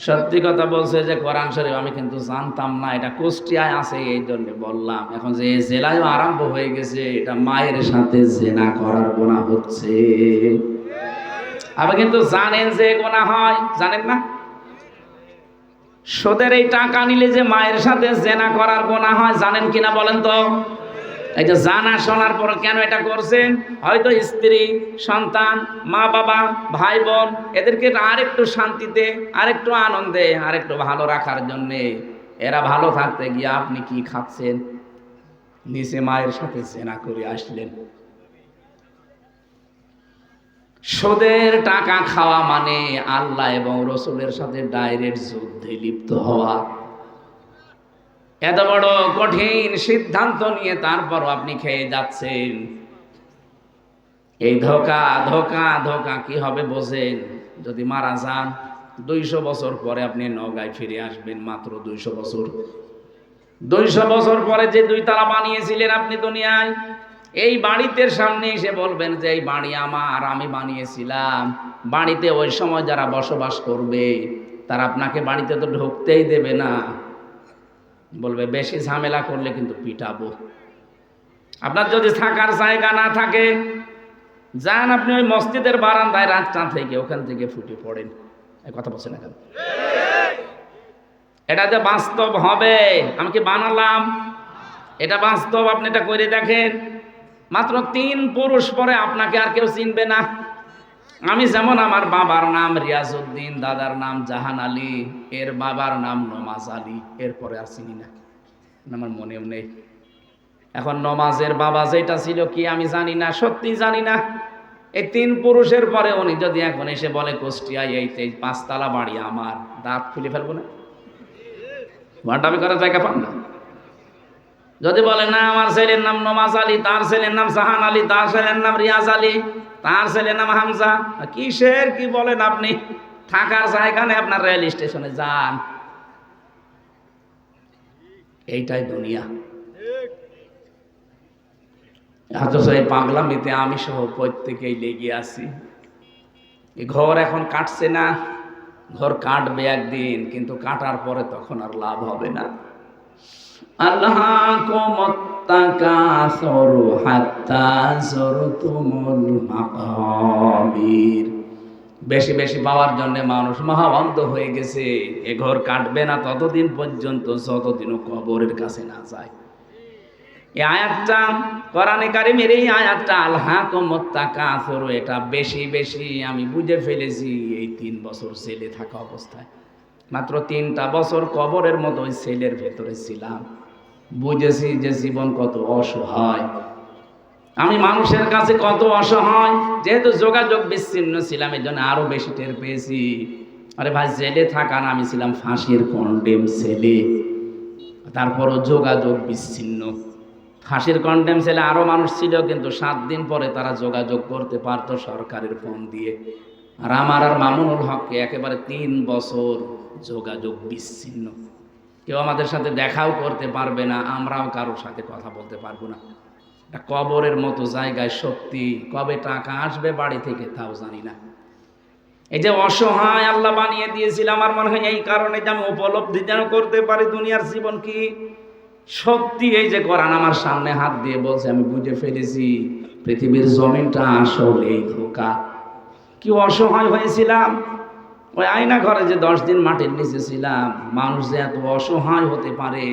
সত্যি কথা বলছে যে কোরআন শরীফ আমি কিন্তু জানতাম না, এটা কুষ্টিয়ায় আছে, এই জন্য বললাম। এখন যে জেলায়ও আরম্ভ হয়ে গেছে, এটা মায়ের সাথে জেনা করার গুনাহ হচ্ছে। আপনি কিন্তু জানেন যে গুনাহ হয়, জানেন না? সুদের এই টাকা নিলে যে মায়ের সাথে জেনা করার গুনাহ হয়, জানেন কিনা বলেন তো? এই যে জানা শোনার পর কেন এটা করছেন? হয়তো স্ত্রী, সন্তান, মা বাবা, ভাই বোন এদেরকে আরেকটু শান্তিতে, আরেকটু আনন্দে, আরেকটু ভালো রাখার জন্যে। এরা ভালো থাকতে গিয়ে আপনি কি খাচ্ছেন? নিচে মায়ের সাথে জেনা করে আসলেন। সুদের টাকা খাওয়া মানে আল্লাহ এবং রসুলের সাথে ডাইরেক্ট যুদ্ধে লিপ্ত হওয়া। এত বড় কঠিন সিদ্ধান্ত নিয়ে তারপরও আপনি খেয়ে যাচ্ছেন। এই ধোকা ধোকা ধোকা কি হবে বোঝেন? যদি মারা যান 200 বছর পরে আপনি নওগাঁয় ফিরে আসবেন। মাত্র 200 বছর। 200 বছর পরে যে 2 তালা বানিয়েছিলেন আপনি দুনিয়ায়, এই বাড়িতে সামনে এসে বলবেন যে এই বাড়ি আমার, আমি বানিয়েছিলাম। বাড়িতে ওই সময় যারা বসবাস করবে তারা আপনাকে বাড়িতে তো ঢুকতেই দেবে না। বলবে বেশি ঝামেলা করলে কিন্তু পিটাবো। আপনার যদি থাকার জায়গা না থাকে, যান আপনি ওই মসজিদের বারান্দায় রাতটা থেকে ওখান থেকে ফুটে পড়েন। এই কথা বলছে না কেন? এটা যে বাস্তব হবে, আমি কি বানালাম? এটা বাস্তব, আপনি এটা করে দেখেন। মাত্র 3 পুরুষ পরে আপনাকে আর কেউ চিনবে না। আমি যেমন, আমার বাবার নাম রিয়াজউদ্দিন, দাদার নাম জাহান আলী, এর বাবার নাম নমাজ আলী, এরপরে আর চিনি না, আমার মনেও নেই। এখন নমাজের বাবা যেটা ছিল কি আমি জানি না, সত্যি জানি না। এই 3 পুরুষের পরে উনি যদি এখন এসে বলে কুষ্টিয়ায় এই 5 তালা বাড়ি আমার, দাঁত খুলে ফেলবো না? ভান্ডামি করার জায়গা পান না। যদি বলে না আমার ছেলের নাম নমাজ আলী, তার ছেলের নাম জাহান আলী, তার ছেলের নাম রিয়াজ আলী, তার ছেলের নাম হামজা, কিসের কি বলেন আপনি? থাকার জায়গা নেই, আপনার রেল স্টেশনে যান। এইটাই দুনিয়া। অথচ এই পাগলামিতে আমি সহ প্রত্যেকেই লেগে আছি। এই ঘর এখন কাটছে না, ঘর কাটবে একদিন, কিন্তু কাটার পরে তখন আর লাভ হবে না। বেশি বেশি পাওয়ার জন্য মানুষ মহাবন্ধ হয়ে গেছে। এ ঘর কাটবে না ততদিন পর্যন্ত যতদিন কবরের কাছে না যায়। এই আয়াতটা, কোরআনে কারিমের এই আয়াতটা আলহাকুমুত তাকাসুর, এটা বেশি বেশি আমি বুঝে ফেলেছি এই 3 বছর ছেলে থাকা অবস্থায়। মাত্র 3টা বছর কবরের মতো ওই ছেলের ভেতরে ছিলাম। বুঝেছি যে জীবন কত অসহায়, আমি মানুষের কাছে কত অসহায়। যেহেতু যোগাযোগ বিচ্ছিন্ন ছিলাম, এই জন্য আরো বেশি টের পেয়েছি। আরে ভাই, জেলে থাকা না, আমি ছিলাম ফাঁসির কন্ডেম ছেলে, তারপরও যোগাযোগ বিচ্ছিন্ন। ফাঁসির কন্ডেম ছেলে আরো মানুষ ছিল, কিন্তু 7 দিন পরে তারা যোগাযোগ করতে পারতো সরকারের ফোন দিয়ে। আর আমার আর মামুনুল হককে একেবারে 3 বছর যোগাযোগ বিচ্ছিন্ন। কেউ আমাদের সাথে দেখাও করতে পারবে না, আমরাও কারোর সাথে কথা বলতে পারবো না। এটা কবরের মতো জায়গায়। সত্যি কবে টাকা আসবে বাড়ি থেকে তাও জানি না। এই যে অসহায় আল্লাহ বানিয়ে দিয়েছিল, আমার মনে হয় এই কারণে যে আমি উপলব্ধি যেন করতে পারি দুনিয়ার জীবন কি সত্যি। এই যে কোরআন আমার সামনে হাত দিয়ে বলছে, আমি বুঝে ফেলেছি পৃথিবীর জমিনটা আসলেই ধোঁকা। কি অসহায় হয়েছিলাম ওই আয়না ঘরে, যে 10 দিন মাটির নিচে ছিলাম। মানুষ যে এত অসহায় হতে পারে,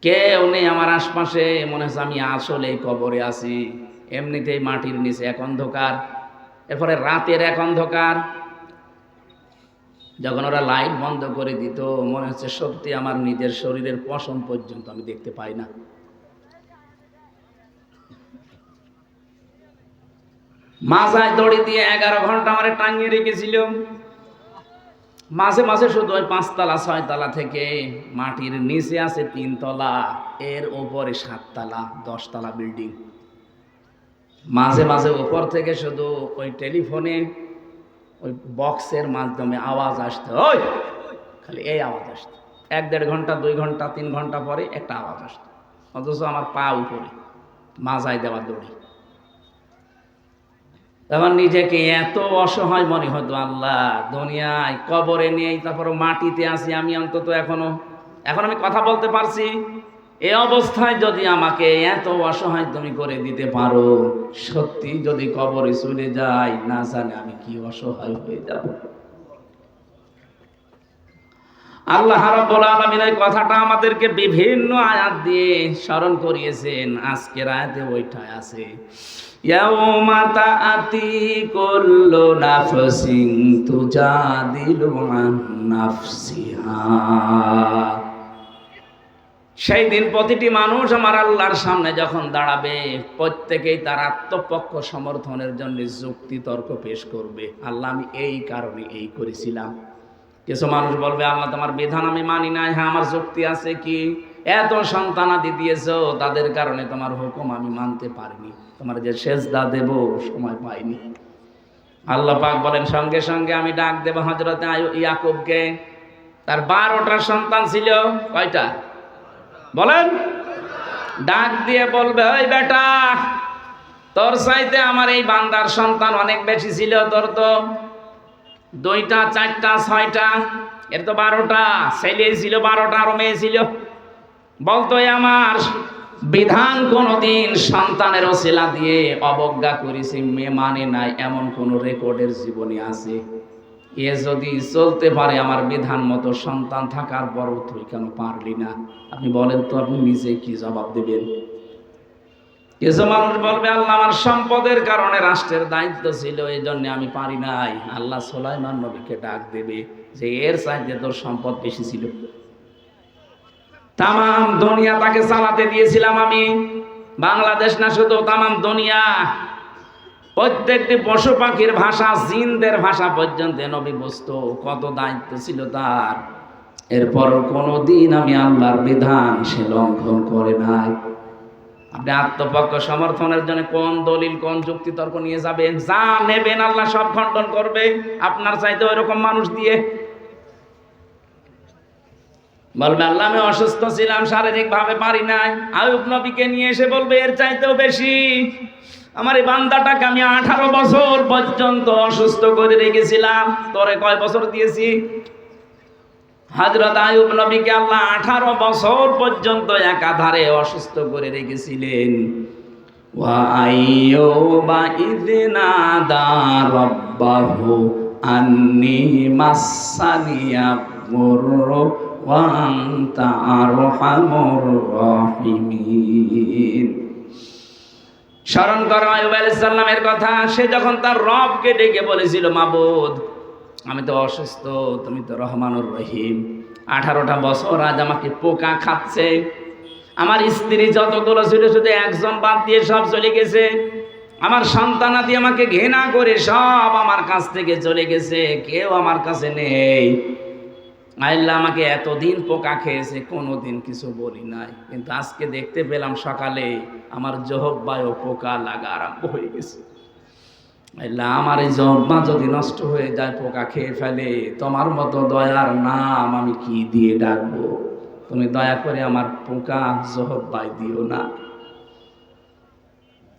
কেউ নেই আমার আশপাশে, মনে হচ্ছে আমি আসলেই কবরে আছি। এমনিতেই মাটির নিচে এক অন্ধকার, এরপরে রাতের এক অন্ধকার। যখন ওরা লাইট বন্ধ করে দিত, মনে হচ্ছে সত্যি আমার নিজের শরীরের পশম পর্যন্ত আমি দেখতে পাই না। মাথায় দড়ি দিয়ে 11 ঘন্টা আমার টাঙিয়ে রেখেছিল। মাঝে মাঝে শুধু ওই 5 তলা 6 তলা থেকে মাটির নিচে আছে 3 তলা, এর উপরে 7 তলা 10 তলা বিল্ডিং। মাঝে মাঝে উপর থেকে শুধু ওই টেলিফোনে ওই বক্সের মাধ্যমে আওয়াজ আসতো, ওই খালি এই আওয়াজ আসতো। 1-1.5 ঘন্টা 2 ঘন্টা 3 ঘন্টা পরে একটা আওয়াজ আসতো, অথচ আমার পা উপরে, মাজায় দেওয়া দড়ি। তখন নিজেকে এত অসহায় মনে হতো, আল্লাহ দুনিয়ায় কবরে নেই, তারপর মাটিতে আছি আমি, অন্তত এখন আমি কথা বলতে পারছি। এই অবস্থায় যদি আমাকে এত অসহায় তুমি করে দিতে পারো, সত্যি যদি কবরে চলে যাই, না জানে আমি কি অসহায় হয়ে যাব। আল্লাহ রাব্বুল আলামিন এই কথাটা আমাদেরকে বিভিন্ন আয়াত দিয়ে স্মরণ করিয়েছেন। আজকের আয়াতে ওইটাই আছে, ইয়াউমা তাআতি কুল্লু নাফসিন তুজাদিলু আন নাফসিহা। সেই দিন প্রতিটি মানুষ আমার আল্লাহর সামনে যখন দাঁড়াবে, প্রত্যেকেই তার আত্মপক্ষ সমর্থনের জন্য যুক্তি তর্ক পেশ করবে। আল্লাহ, আমি এই কারণে এই করেছিলাম। কিছু মানুষ বলবে, আল্লাহ তোমার বিধান আমি মানি নাই। হ্যাঁ, আমার যুক্তি আছে, কি এত সন্তানাদি দিয়েছো, তাদের কারণে তোমার হুকুম আমি মানতে পারিনি, তোমার যে সেজদা দেব সময় পাইনি। আল্লাহ পাক বলেন, সঙ্গে সঙ্গে আমি ডাক দেব হযরত ইয়াকুবকে। তার 12টা সন্তান ছিল। কয়টা বলেন? ডাক দিয়ে বলবে, ওই বেটা, তোর চাইতে আমার এই বান্দার সন্তান অনেক বেশি ছিল। তোর তো 2টা 4টা 6টা, এর তো 12টা ছেলে ছিল, 12টা আরো মেয়ে ছিল। বলতো আমার বিধান কোনদিন সন্তানের ওসিলা দিয়ে অবজ্ঞা করেছি, মেয়ে মানে নাই, এমন কোন রেকর্ডের জীবনে আছে? এ যদি চলতে পারে আমার বিধান মতো, সন্তান থাকার পরও তুই কেন পারলি না? আপনি বলেন তো, আপনি নিজে কি জবাব দেবেন? কিছু মানুষ বলবে, আল্লাহ আমার সম্পদের কারণে রাষ্ট্রের দায়িত্ব ছিল, এই জন্য আমি পারি নাই। আল্লাহ সুলাইমান নবীকে ডাক দেবে যে এর চাইতে তোর সম্পদ বেশি ছিল, তামাম দুনিয়া তাকে চালাতে দিয়েছিলাম আমি। বাংলাদেশ না, শুধু তামাম দুনিয়া, প্রত্যেকটি পশু পাখির ভাষা, জিনদের ভাষা পর্যন্ত নবী বুঝতো, কত দায়িত্ব ছিল তার। এরপরও কোনোদিন আমি আল্লাহর বিধান সে লঙ্ঘন করে নাই। আপনি আত্মপক্ষ সমর্থনের জন্য কোন দলিল, কোন যুক্তি তর্ক নিয়ে যাবেন? যা নেবেন আল্লাহ সব খণ্ডন করবে, আপনার চাইতে ওইরকম মানুষ দিয়ে। বলবে, আল্লাহ আমি অসুস্থ ছিলাম, শারীরিক ভাবে পারি নাই। আইয়ুব নবীকে নিয়ে এসে বলবে, এর চাইতেও বেশি। আমার এই বান্দাটাকে আমি 18 বছর পর্যন্ত অসুস্থ করে রেখেছিলাম, তোরে কয় বছর দিয়েছি? হযরত আইয়ুব নবীকে আল্লাহ 18 বছর পর্যন্ত একাধারে অসুস্থ করে রেখেছিলেন। ওয়া আইয়ুবা ইযনাদা রাব্বাহু আন্নী মাসানিয়া মুররু ওয়া আনতা আরহামুর রাহিমিন। স্মরণ করো আইয়ুব আলাইহিস সালামের কথা। সে যখন তার রবকে ডেকে বলেছিল, মাবুদ আমি তো অসুস্থ, তুমি তো রহমানুর রহিম, 18টা বছর আজ আমাকে পোকা খাচ্ছে, আমার স্ত্রী যতগুলো ছিল শুধু একজন বাদ দিয়ে সব চলে গেছে, আমার সন্তানাদি আমাকে ঘৃণা করে সব আমার কাছ থেকে চলে গেছে, কেউ আমার কাছে নেই। আল্লাহ আমাকে এতদিন পোকা খেয়েছে, কোনোদিন কিছু বলি নাই, কিন্তু আজকে দেখতে পেলাম সকালে আমার জহব্বায় পোকা লাগা আরম্ভ হয়ে গেছে। আল্লাহ আমার এই জহব্বা যদি নষ্ট হয়ে যায়, পোকা খেয়ে ফেলে, তোমার মতো দয়ার নাম আমি কি দিয়ে ডাকবো? তুমি দয়া করে আমার পোকা জহব্বায় দিও না।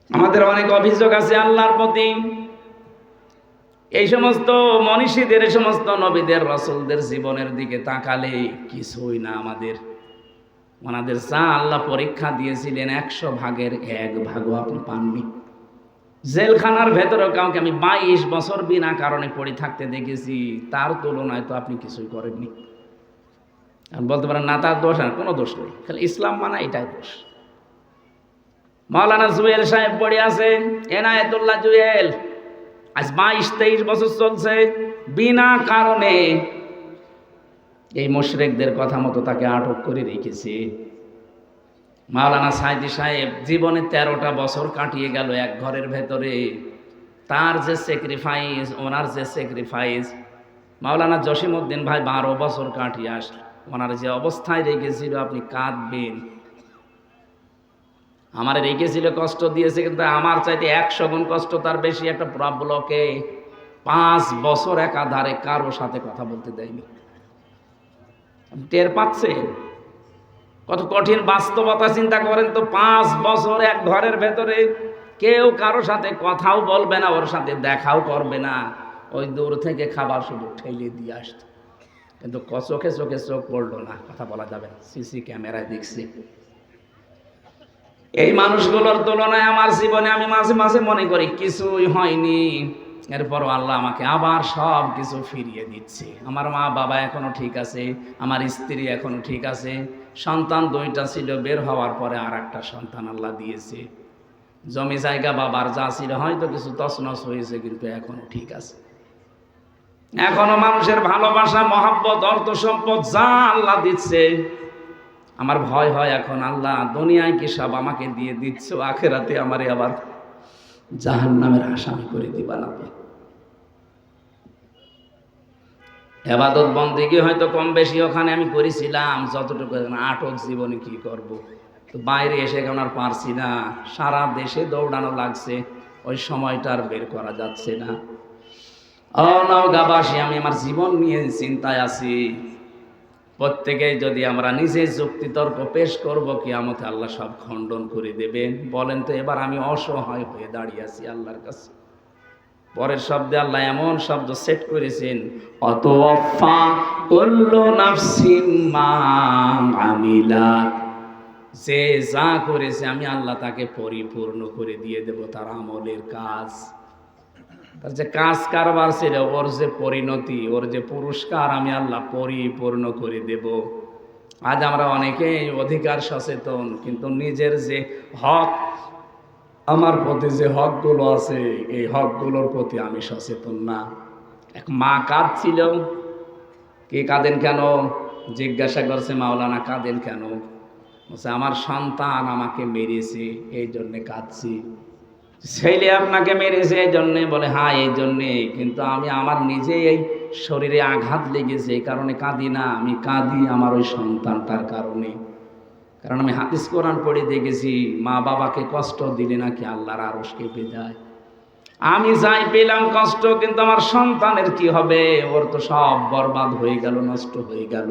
আমাদের অনেক অভিযোগ আছে আল্লাহর প্রতি। এই সমস্ত মনীষীদের, এই সমস্ত নবীদের, রাসূলদের জীবনের দিকে তাকালে কিছুই না আমাদের। ওনাদের যা আল্লাহ পরীক্ষা দিয়েছিলেন 100 ভাগের 1 ভাগও আপনি পাননি। জেলখানার ভেতরে কাউকে আমি 22 বছর বিনা কারণে পড়ে থাকতে দেখেছি, তার তুলনায় তো আপনি কিছুই করেননি। বলতে পারেন না তার দোষ, আর কোনো দোষ নেই, খালি ইসলাম মানা এটাই দোষ। মাওলানা জুয়েল সাহেব পড়ে আছে, এনায়েতুল্লাহ জুয়েল, আজ 22-23 বছর চলছে, বিনা কারণে এই মুশরিকদের কথা মতো তাকে আটক করে রেখেছে। মাওলানা সাইদি সাহেব জীবনে 13টা বছর কাটিয়ে গেল এক ঘরের ভেতরে। তার যে স্যাক্রিফাইস, ওনার যে স্যাক্রিফাইস, মাওলানা জসিমউদ্দিন ভাই 12 বছর কাটিয়ে আসল, ওনার যে অবস্থায় রেখেছিল আপনি কাঁদবেন। আমার রেখেছিল, কষ্ট দিয়েছে, কিন্তু আমার চাইতে 100 গুণ কষ্ট তার বেশি। একটা ব্লকে 5 বছর একাধারে কারো সাথে কথা বলতে দেয়নি। টের পাচ্ছেন কত কঠিন বাস্তবতা? চিন্তা করেন তো, 5 বছর এক ঘরের ভেতরে কেউ কারো সাথে কথাও বলবে না, ওর সাথে দেখাও করবে না, ওই দূর থেকে খাবার শুধু ঠেলে দিয়ে আসত। কিন্তু চোখে চোখে চোখ পড়লো না, কথা বলা যাবে না, সিসি ক্যামেরায় দেখছি। এই মানুষগুলোর তুলনায় আমার জীবনে আমি মাঝে মাঝে মনে করি কিছুই হয়নি। এরপরও আল্লাহ আমাকে আবার সব কিছু ফিরিয়ে দিচ্ছে। আমার মা বাবা এখনো ঠিক আছে, আমার স্ত্রী এখনো ঠিক আছে, সন্তান 2টা ছিল, বের হওয়ার পরে আর একটা সন্তান আল্লাহ দিয়েছে। জমি জায়গা বাবার যা ছিল হয়তো কিছু তছনছ হয়েছে, কিন্তু এখনো ঠিক আছে। এখনো মানুষের ভালোবাসা, মহাব্বত, অর্থ সম্পদ যা আল্লাহ দিচ্ছে, আমার ভয় হয় এখন, আল্লাহ দুনিয়ায় কি সব আমাকে দিয়ে দিচ্ছ, আখেরাতে আমারে আবার জাহান্নামের আসামি করে দিবা না। ইবাদত বন্দেগী হয়তো কম বেশি ওখানে আমি করেছিলাম যতটুকু, আটক জীবনে কি করব। তো বাইরে এসে এখন আর পারছি না, সারা দেশে দৌড়ানো লাগছে, ওই সময়টা আর বের করা যাচ্ছে না। ও নওগাঁবাসী, আমি আমার জীবন নিয়ে চিন্তায় আছি। প্রত্যেকেই যদি আমরা নিজে যুক্তিতর্ক পেশ করব, কিয়ামতে আল্লাহ সব খণ্ডন করে দেবেন। বলেন তো, এবার আমি অসহায় হয়ে দাঁড়িয়ে আছি আল্লাহর কাছে। পরের শব্দে আল্লাহ এমন শব্দ সেট করেছেন, অতওয়াফা কুল্লু নাফসিম মা আমিলাত, যে যা করেছে আমি আল্লাহ তাকে পরিপূর্ণ করে দিয়ে দেব তার আমলের কাজ। তার যে কাজ কারবার ছিল, ওর যে পরিণতি, ওর যে পুরস্কার আমি আল্লাহ পরিপূর্ণ করে দেব। আজ আমরা অনেকেই অধিকার সচেতন, কিন্তু নিজের যে হক, আমার প্রতি যে হকগুলো আছে, এই হকগুলোর প্রতি আমি সচেতন না। এক মা কাঁদছিল, কে কাঁদেন কেন জিজ্ঞাসা করছে মাওলানা, কাঁদেন কেন? বলছে আমার সন্তান আমাকে মেরেছে, এই জন্যে কাঁদছি। ছেলে আপনাকে মেরেছে এই জন্যে? বলে হ্যাঁ এই জন্যে, কিন্তু আমি আমার নিজে এই শরীরে আঘাত লেগেছে, এই কারণে কাঁদি না। আমি কাঁদি আমার ওই সন্তানটার কারণে। কারণ আমি হাদিস কোরআন পড়ে দেখেছি, মা বাবাকে কষ্ট দিলে নাকি আল্লাহর আরশ কেঁপে যায়। আমি যাই পেলাম কষ্ট, কিন্তু আমার সন্তানের কি হবে? ওর তো সব বরবাদ হয়ে গেল, নষ্ট হয়ে গেল।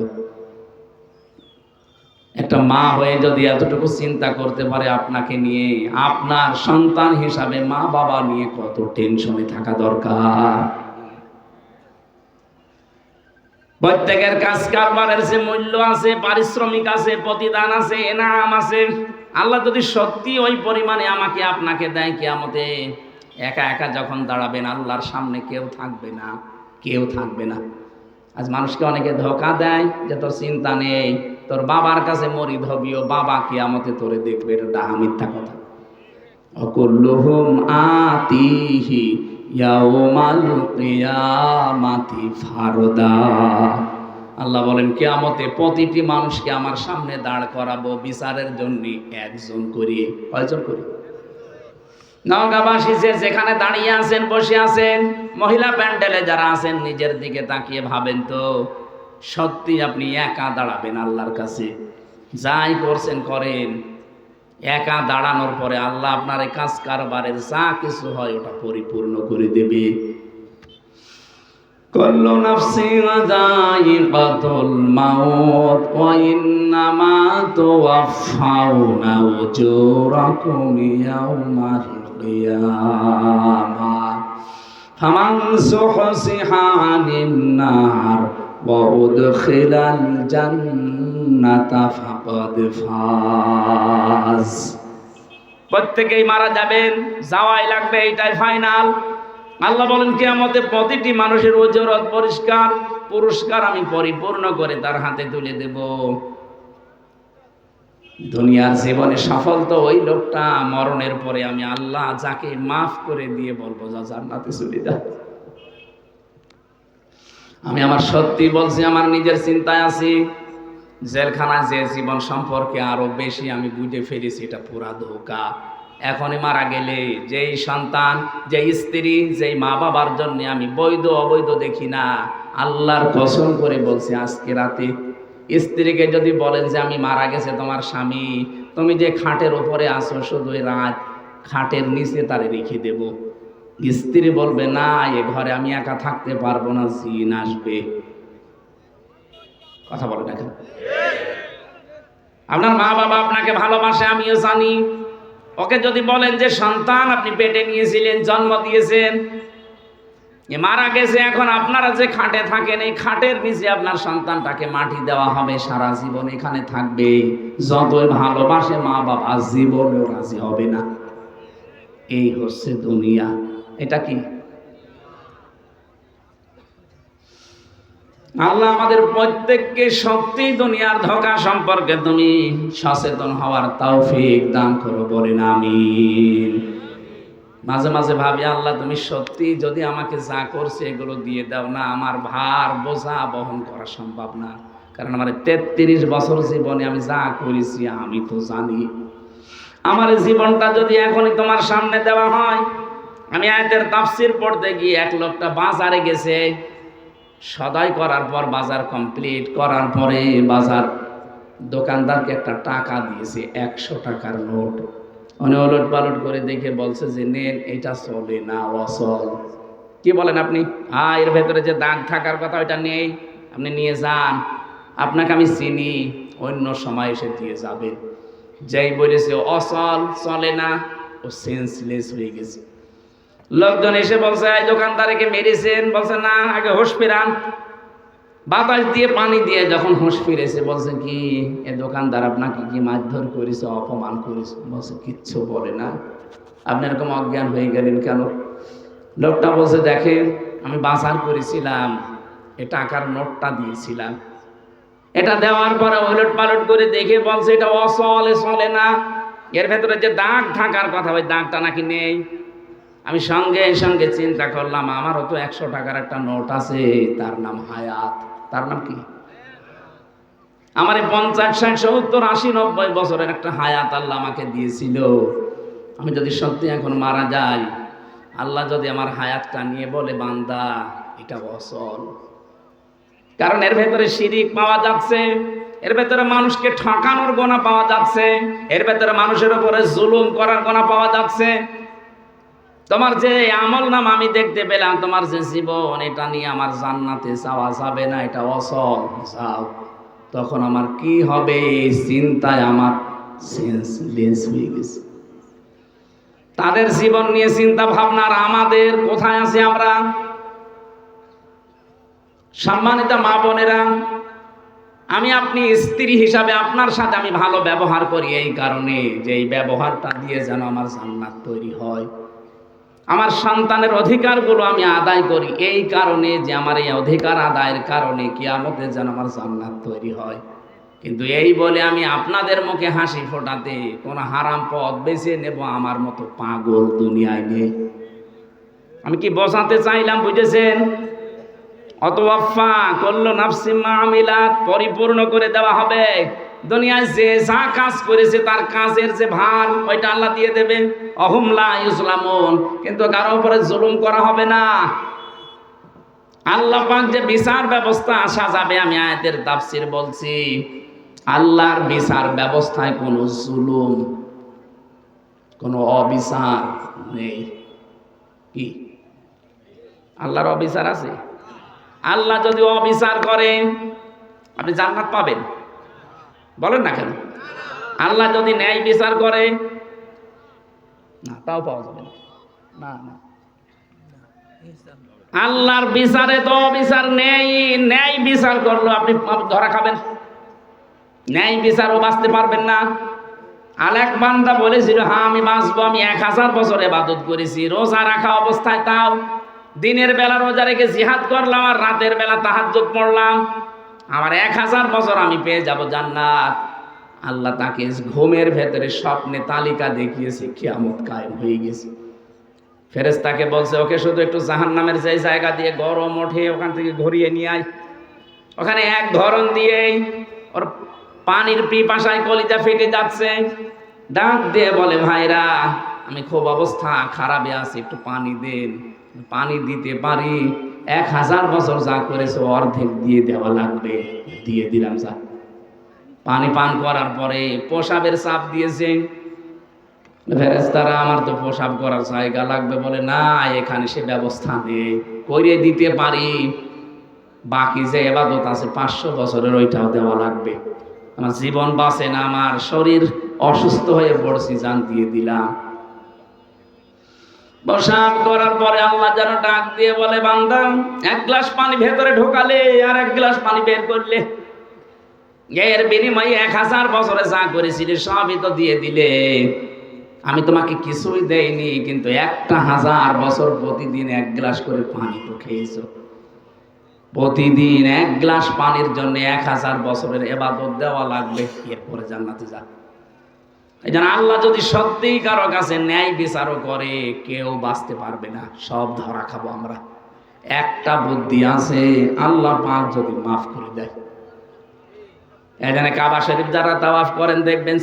একটা মা হয়ে যদি এতটুকু চিন্তা করতে পারে আপনাকে নিয়ে, আপনার সন্তান হিসাবে মা বাবা নিয়ে কত টেনশনে থাকা দরকার। প্রত্যেকের কাজ কারবারের যে মূল্য আছে, পারিশ্রমিক আছে, প্রতিদান আছে, এনাম আছে। আল্লাহ যদি সত্যি ওই পরিমাণে আমাকে আপনাকে দেয়, কিয়ামতে একা একা যখন দাঁড়াবেন আল্লাহর সামনে, কেউ থাকবে না, কেউ থাকবে না। আজ মানুষকে অনেকে ধোঁকা দেয় যে তোর চিন্তা নেই, তোর বাবার কাছে মরিদ হবিও, বাবা কিয়ামতে তোরে দেখবে। এটা ডাহা মিথ্যা কথা। অকুল্লুহুম আতিহি ইয়াউমাল কিয়ামাতি ফারদা। আল্লাহ বলেন কিয়ামতে প্রতিটি মানুষকে আমার সামনে দাঁড় করাবো বিচারের জন্য, একজন করিয়ে। কয়জন করে? নওগাঁবাসী যে যেখানে দাঁড়িয়ে আছেন, বসে আছেন, মহিলা প্যান্ডেলে যারা আছেন, নিজের দিকে তাকিয়ে ভাবেন তো, সত্যি আপনি একা দাঁড়াবেন আল্লাহর কাছে? যাই করছেন করেন, একা দাঁড়ানোর পরে আল্লাহ আপনার এই কাজ কারবারের যা কিছু হয় ওটা পরিপূর্ণ করে দেবে। কুল্লু নাফসিন যায়িকাতুল মাউত ওয়া ইন্নামা তুওয়াফাউনা উজুরাকুম ইয়াওমাল কিয়ামাহ ফামান যুহজিহা আনিন নার ওয়া উদখিলাল জান্নাতা ফাকাদ ফাজ। প্রত্যেকেই মারা যাবেন, যাওয়াই লাগবে, এটাই ফাইনাল। আল্লাহ বলেন কিয়ামতে প্রতিটি মানুষের ওজরত, পরিষ্কার পুরস্কার আমি পরিপূর্ণ করে তার হাতে তুলে দেব। দুনিয়ার জীবনে সফল তো ওই লোকটা, মরণের পরে আমি আল্লাহ যাকে মাফ করে দিয়ে বলবো যা জান্নাতে চলে যা। আমি আমার সত্যি বলছি, আমার নিজের চিন্তায় আছি। জেলখানায় যে জীবন সম্পর্কে আরো বেশি আমি বুঝে ফেলেছি, এটা পুরা ধোঁকা। এখনই মারা গেলে যেই সন্তান, যেই স্ত্রী, যেই মা বাবার জন্য আমি বৈধ অবৈধ দেখি না, আল্লাহর কসম করে বলছি আজকে রাতে স্ত্রীকে যদি বলেন যে আমি মারা গেছে তোমার স্বামী, তুমি যে খাটের উপরে আসো শুধু রাত, খাটের নিচে তারে রেখে দেব। স্ত্রী বলবে না, এ ঘরে আমি একা থাকতে পারবো না, জিন আসবে। কথা বলে দেখেন, আপনার মা বাবা আপনাকে ভালোবাসে, আমিও জানি। ওকে যদি বলেন যে সন্তান আপনি পেটে নিয়েছিলেন, জন্ম দিয়েছেন, এ মারা গেছে, এখন আপনারা যে খাটে থাকেন এই খাটের নিচে আপনার সন্তানটাকে মাটি দেওয়া হবে, সারা জীবন এখানে থাকবে। যতই ভালোবাসে মা বাবা, জীবনেও রাজি হবে না। এই হচ্ছে দুনিয়া। এটা কি আল্লাহ আমাদের প্রত্যেককে সত্যি দুনিয়ার ধোঁকা সম্পর্কে তুমি সচেতন হওয়ার তৌফিক দান করো, বলেন আমিন। মাঝে মাঝে ভাবি আল্লাহ তুমি সত্যি যদি আমাকে যা করছে এগুলো দিয়ে দাও না, আমার ভার বোঝা বহন করা সম্ভব না। কারণ আমার 33 বছর জীবনে আমি যা করেছি আমি তো জানি। আমার জীবনটা যদি এখনই তোমার সামনে দেওয়া হয়, আমি আয়াতের তাফসীর পড়তে গিয়ে এক লোকটা বাজারে গেছে, সদাই করার পর বাজার কমপ্লিট করার পরে বাজার দোকানদারকে একটা টাকা দিয়েছে, 100 টাকার নোট। উনি ওলট পালট করে দেখে বলছে যে নেন, এটা চলে না, অচল। কি বলেন আপনি? এর ভেতরে যে দাগ থাকার কথা ওইটা নেই, আপনি নিয়ে যান, আপনাকে আমি চিনি, অন্য সময় এসে দিয়ে যাবেন। যেই বলেছে অচল, চলে না, ও সেন্সলেস হয়ে গেছে। লোকজন এসে বলছে এই দোকানদারকে মেরেছেন, বলছে না, আগে হুঁশ ফিরান। বাতাস দিয়ে পানি দিয়ে যখন হুঁশ ফিরেছে বলছে কি এ দোকানদার আপনাকে কি মারধর করেছে, অপমান করেছে? বলছে কিচ্ছু বলে না। আপনি এরকম অজ্ঞান হয়ে গেলেন কেন? লোকটা বলছে দেখেন, আমি বাজার করেছিলাম, এ টাকার নোটটা দিয়েছিলাম, এটা দেওয়ার পরে ওলট পালট করে দেখে বলছে এটা অচল, চলে না, এর ভেতরে যে দাগ থাকার কথা ওই দাগটা নাকি নেই। আমি সঙ্গে সঙ্গে চিন্তা করলাম আমারও তো 100 টাকার একটা নোট আছে, তার নাম হায়াত। তার নাম কি? আমার 50, 60, 70, 80, 90 বছরের একটা হায়াত আল্লাহ আমাকে দিয়েছিল। আমি যদি সত্যি এখন মারা যাই, আল্লাহ যদি আমার হায়াতটা নিয়ে বলে বান্দা এটা অচল, কারণ এর ভেতরে শিরিক পাওয়া যাচ্ছে, এর ভেতরে মানুষকে ঠকানোর গোনা পাওয়া যাচ্ছে, এর ভেতরে মানুষের উপরে জুলুম করার গোনা পাওয়া যাচ্ছে। তোমার যে আমল নাম আমি দেখতে পেলাম, তোমার যে জীবন, এটা নিয়ে আমার জান্নাতে যাওয়া যাবে না, এটা অচল, যাও। তখন আমার কি হবে চিন্তায় আমার সেন্সলেস হয়ে গেছে। তাদের জীবন নিয়ে চিন্তা ভাবনা, আর আমাদের কোথায় আছি আমরা? সম্মানিত মা বোনেরা, আমি আপনি স্ত্রী হিসাবে আপনার সাথে আমি ভালো ব্যবহার করি এই কারণে যে এই ব্যবহারটা দিয়ে যেন আমার জান্নাত তৈরি হয়। আমার সন্তানের অধিকারগুলো আমি আদায় করি এই কারণে যে আমার এই অধিকার আদায়ের কারণে কিয়ামতে যেন আমার জান্নাত তৈরি হয়। কিন্তু এই বলে আমি আপনাদের মুখে হাসি ফোটাতে কোন হারাম পথ বেছে নেব আমার মতো পাগল দুনিয়ায় নেই। আমি কি বোঝাতে চাইলাম বুঝেছেন? অতওয়াফা কুল্লু নাফসিন মা আমিলাত, পরিপূর্ণ করে দেওয়া হবে। দুনিয়ায় যে যা কাজ করেছে তার কাজের যে ভার ওইটা আল্লাহ দিয়ে দেবে। অহুম লা ইউসলামুন, কিন্তু কারো উপরে জুলুম করা হবে না। আল্লাহ পাক যে বিচার ব্যবস্থা সাজাবে, আমি আয়াতের তাফসীর বলছি, আল্লাহর বিচার ব্যবস্থায় কোনো জুলুম, কোনো অবিচার নেই। কি আল্লাহর অবিচার আছে? আল্লাহ যদি অবিচার করে আপনি জান্নাত পাবেন? বলেন না কেন? আল্লাহ যদি ন্যায় বিচার করে, না, তাও পাওয়া যাবে না। না, আল্লাহর বিচারে তো অবিচার নেই। ন্যায় বিচার করলো আপনি ধরা খাবেন, ন্যায় বিচারও বাঁচতে পারবেন না। আলেক বান্দা বলেছিল হ্যাঁ আমি বাঁচবো, আমি 1000 বছর ইবাদত করেছি, রোজা রাখা অবস্থায়, তাও দিনের বেলা রোজা রেখে জিহাদ করলাম আর রাতের বেলা তাহাজ্জুদ পড়লাম, আমার 1000 বছর আমি পেয়ে যাব জান্নাত। আল্লাহ তাকে ঘুমের ভেতরে স্বপ্নে তালিকা দেখিয়েছে, কিয়ামত কায়েম হয়ে গেছে। ফেরেশতাকে বলছে ওকে শুধু একটু জাহান্নামের যে জায়গা দিয়ে গরম ওঠে ওখান থেকে ঘুরিয়ে নিয়ে আয়। ওখানে এক ধরন দিয়েই ওর পানির পিপাসায় কলিজা ফেটে যাচ্ছে। ডাক দিয়ে বলে ভাইরা আমি খুব অবস্থা খারাপে আছি, একটু পানি দেন। পানি দিতে পারি, 1000 বছর যা করেছে অর্ধেক দিয়ে দেওয়া লাগবে। দিয়ে দিলাম। যা পানি পান করার পরে প্রসাবের চাপ দিয়েছে। ফেরেশতারা আমার তো প্রসাব করার জায়গা লাগবে, বলে না এখানে সে ব্যবস্থা নেই, করে দিতে পারি, বাকি যে ইবাদত আছে 500 বছরের ওইটাও দেওয়া লাগবে। আমার জীবন বাঁচে না, আমার শরীর অসুস্থ হয়ে পড়ছি, জান দিয়ে দিলাম। প্রসাব করার পরে আল্লাহ যেন ডাক দিয়ে বলে বান্দা 1 গ্লাস পানি ভেতরে ঢোকালে আর 1 গ্লাস পানি বের করলে, এর বিনিময়ে 1000 বছরে যা করেছিলে সবই তো দিয়ে দিলে। আমি তোমাকে কিছুই দেইনি, কিন্তু 1000 বছর প্রতিদিন 1 গ্লাস করে পানি তো খেয়েছো। প্রতিদিন এক গ্লাস পানির জন্য 1000 বছরের ইবাদত দেওয়া লাগবে, এরপরে জান্নাতে যা। এই জন্য আল্লাহ যদি সত্যিই কারো কাছে ন্যায় বিচারও করে, কেউ বাঁচতে পারবে না, সব ধরা খাবো আমরা। একটা বুদ্ধি আছে, আল্লাহ পাক যদি মাফ করে দেয়। এখানে কাবা শরীফ যারা তাওয়াফ করেন দেখবেন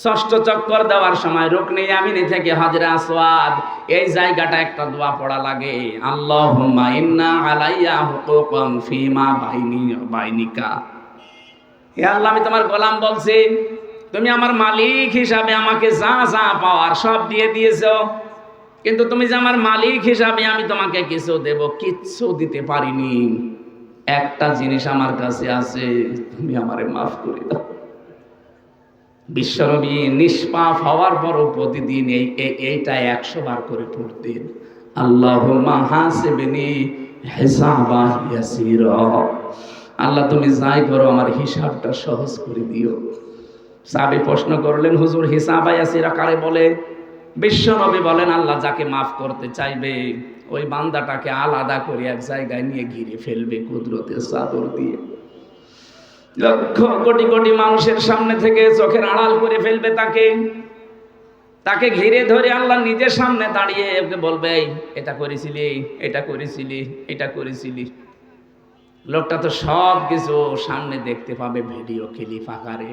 ষষ্ঠ চক্কর দেওয়ার সময় রুকনে ইয়ামিনী থেকে হাজরে আসওয়াদ এই জায়গাটা একটা দোয়া পড়া লাগে, আল্লাহুম্মা ইন্না আলাইয়া হুকুকান ফিমা বাইনি বাইনিকা। হে আল্লাহ, আমি তোমার গোলাম বলছি, তুমি আমার মালিক হিসাবে আমাকে যা যা পাওয়ার সব দিয়ে দিয়েছো, কিন্তু তুমি যে আমার মালিক হিসাবে আমি তোমাকে কিছু দেব, কিচ্ছু দিতে পারিনি। একটা জিনিস আমার কাছে আছে, তুমি আমারে মাফ করে দাও। বিশ্বনবী নিষ্পাপ হওয়ার পরও প্রতিদিন এইটা 100 বার করে পড়তেন, আল্লাহুম্মা হাসিবনি হিসাবান ইয়াসীরা। আল্লাহ তুমি যাই করো আমার হিসাবটা সহজ করে দিও। সাহাবী প্রশ্ন করলেন, হুজুর হিসাবা ইয়াসীরা কারে বলে? বিশ্বনবী বলেন, আল্লাহ যাকে মাফ করতে চাইবে ওই বান্দাটাকে আলাদা করে এক জায়গায় নিয়ে ঘিরে ফেলবে কুদরতের চাদর দিয়ে। লক্ষ কোটি কোটি মানুষের সামনে থেকে চোখের আড়াল করে ফেলবে তাকে ঘিরে ধরে আল্লাহ নিজের সামনে দাঁড়িয়ে ওকে বলবে, এটা করেছিলি, এটা করেছিলি, এটা করেছিলি। লোকটা তো সব কিছু সামনে দেখতে পাবে ভিডিও ক্লিপ আকারে।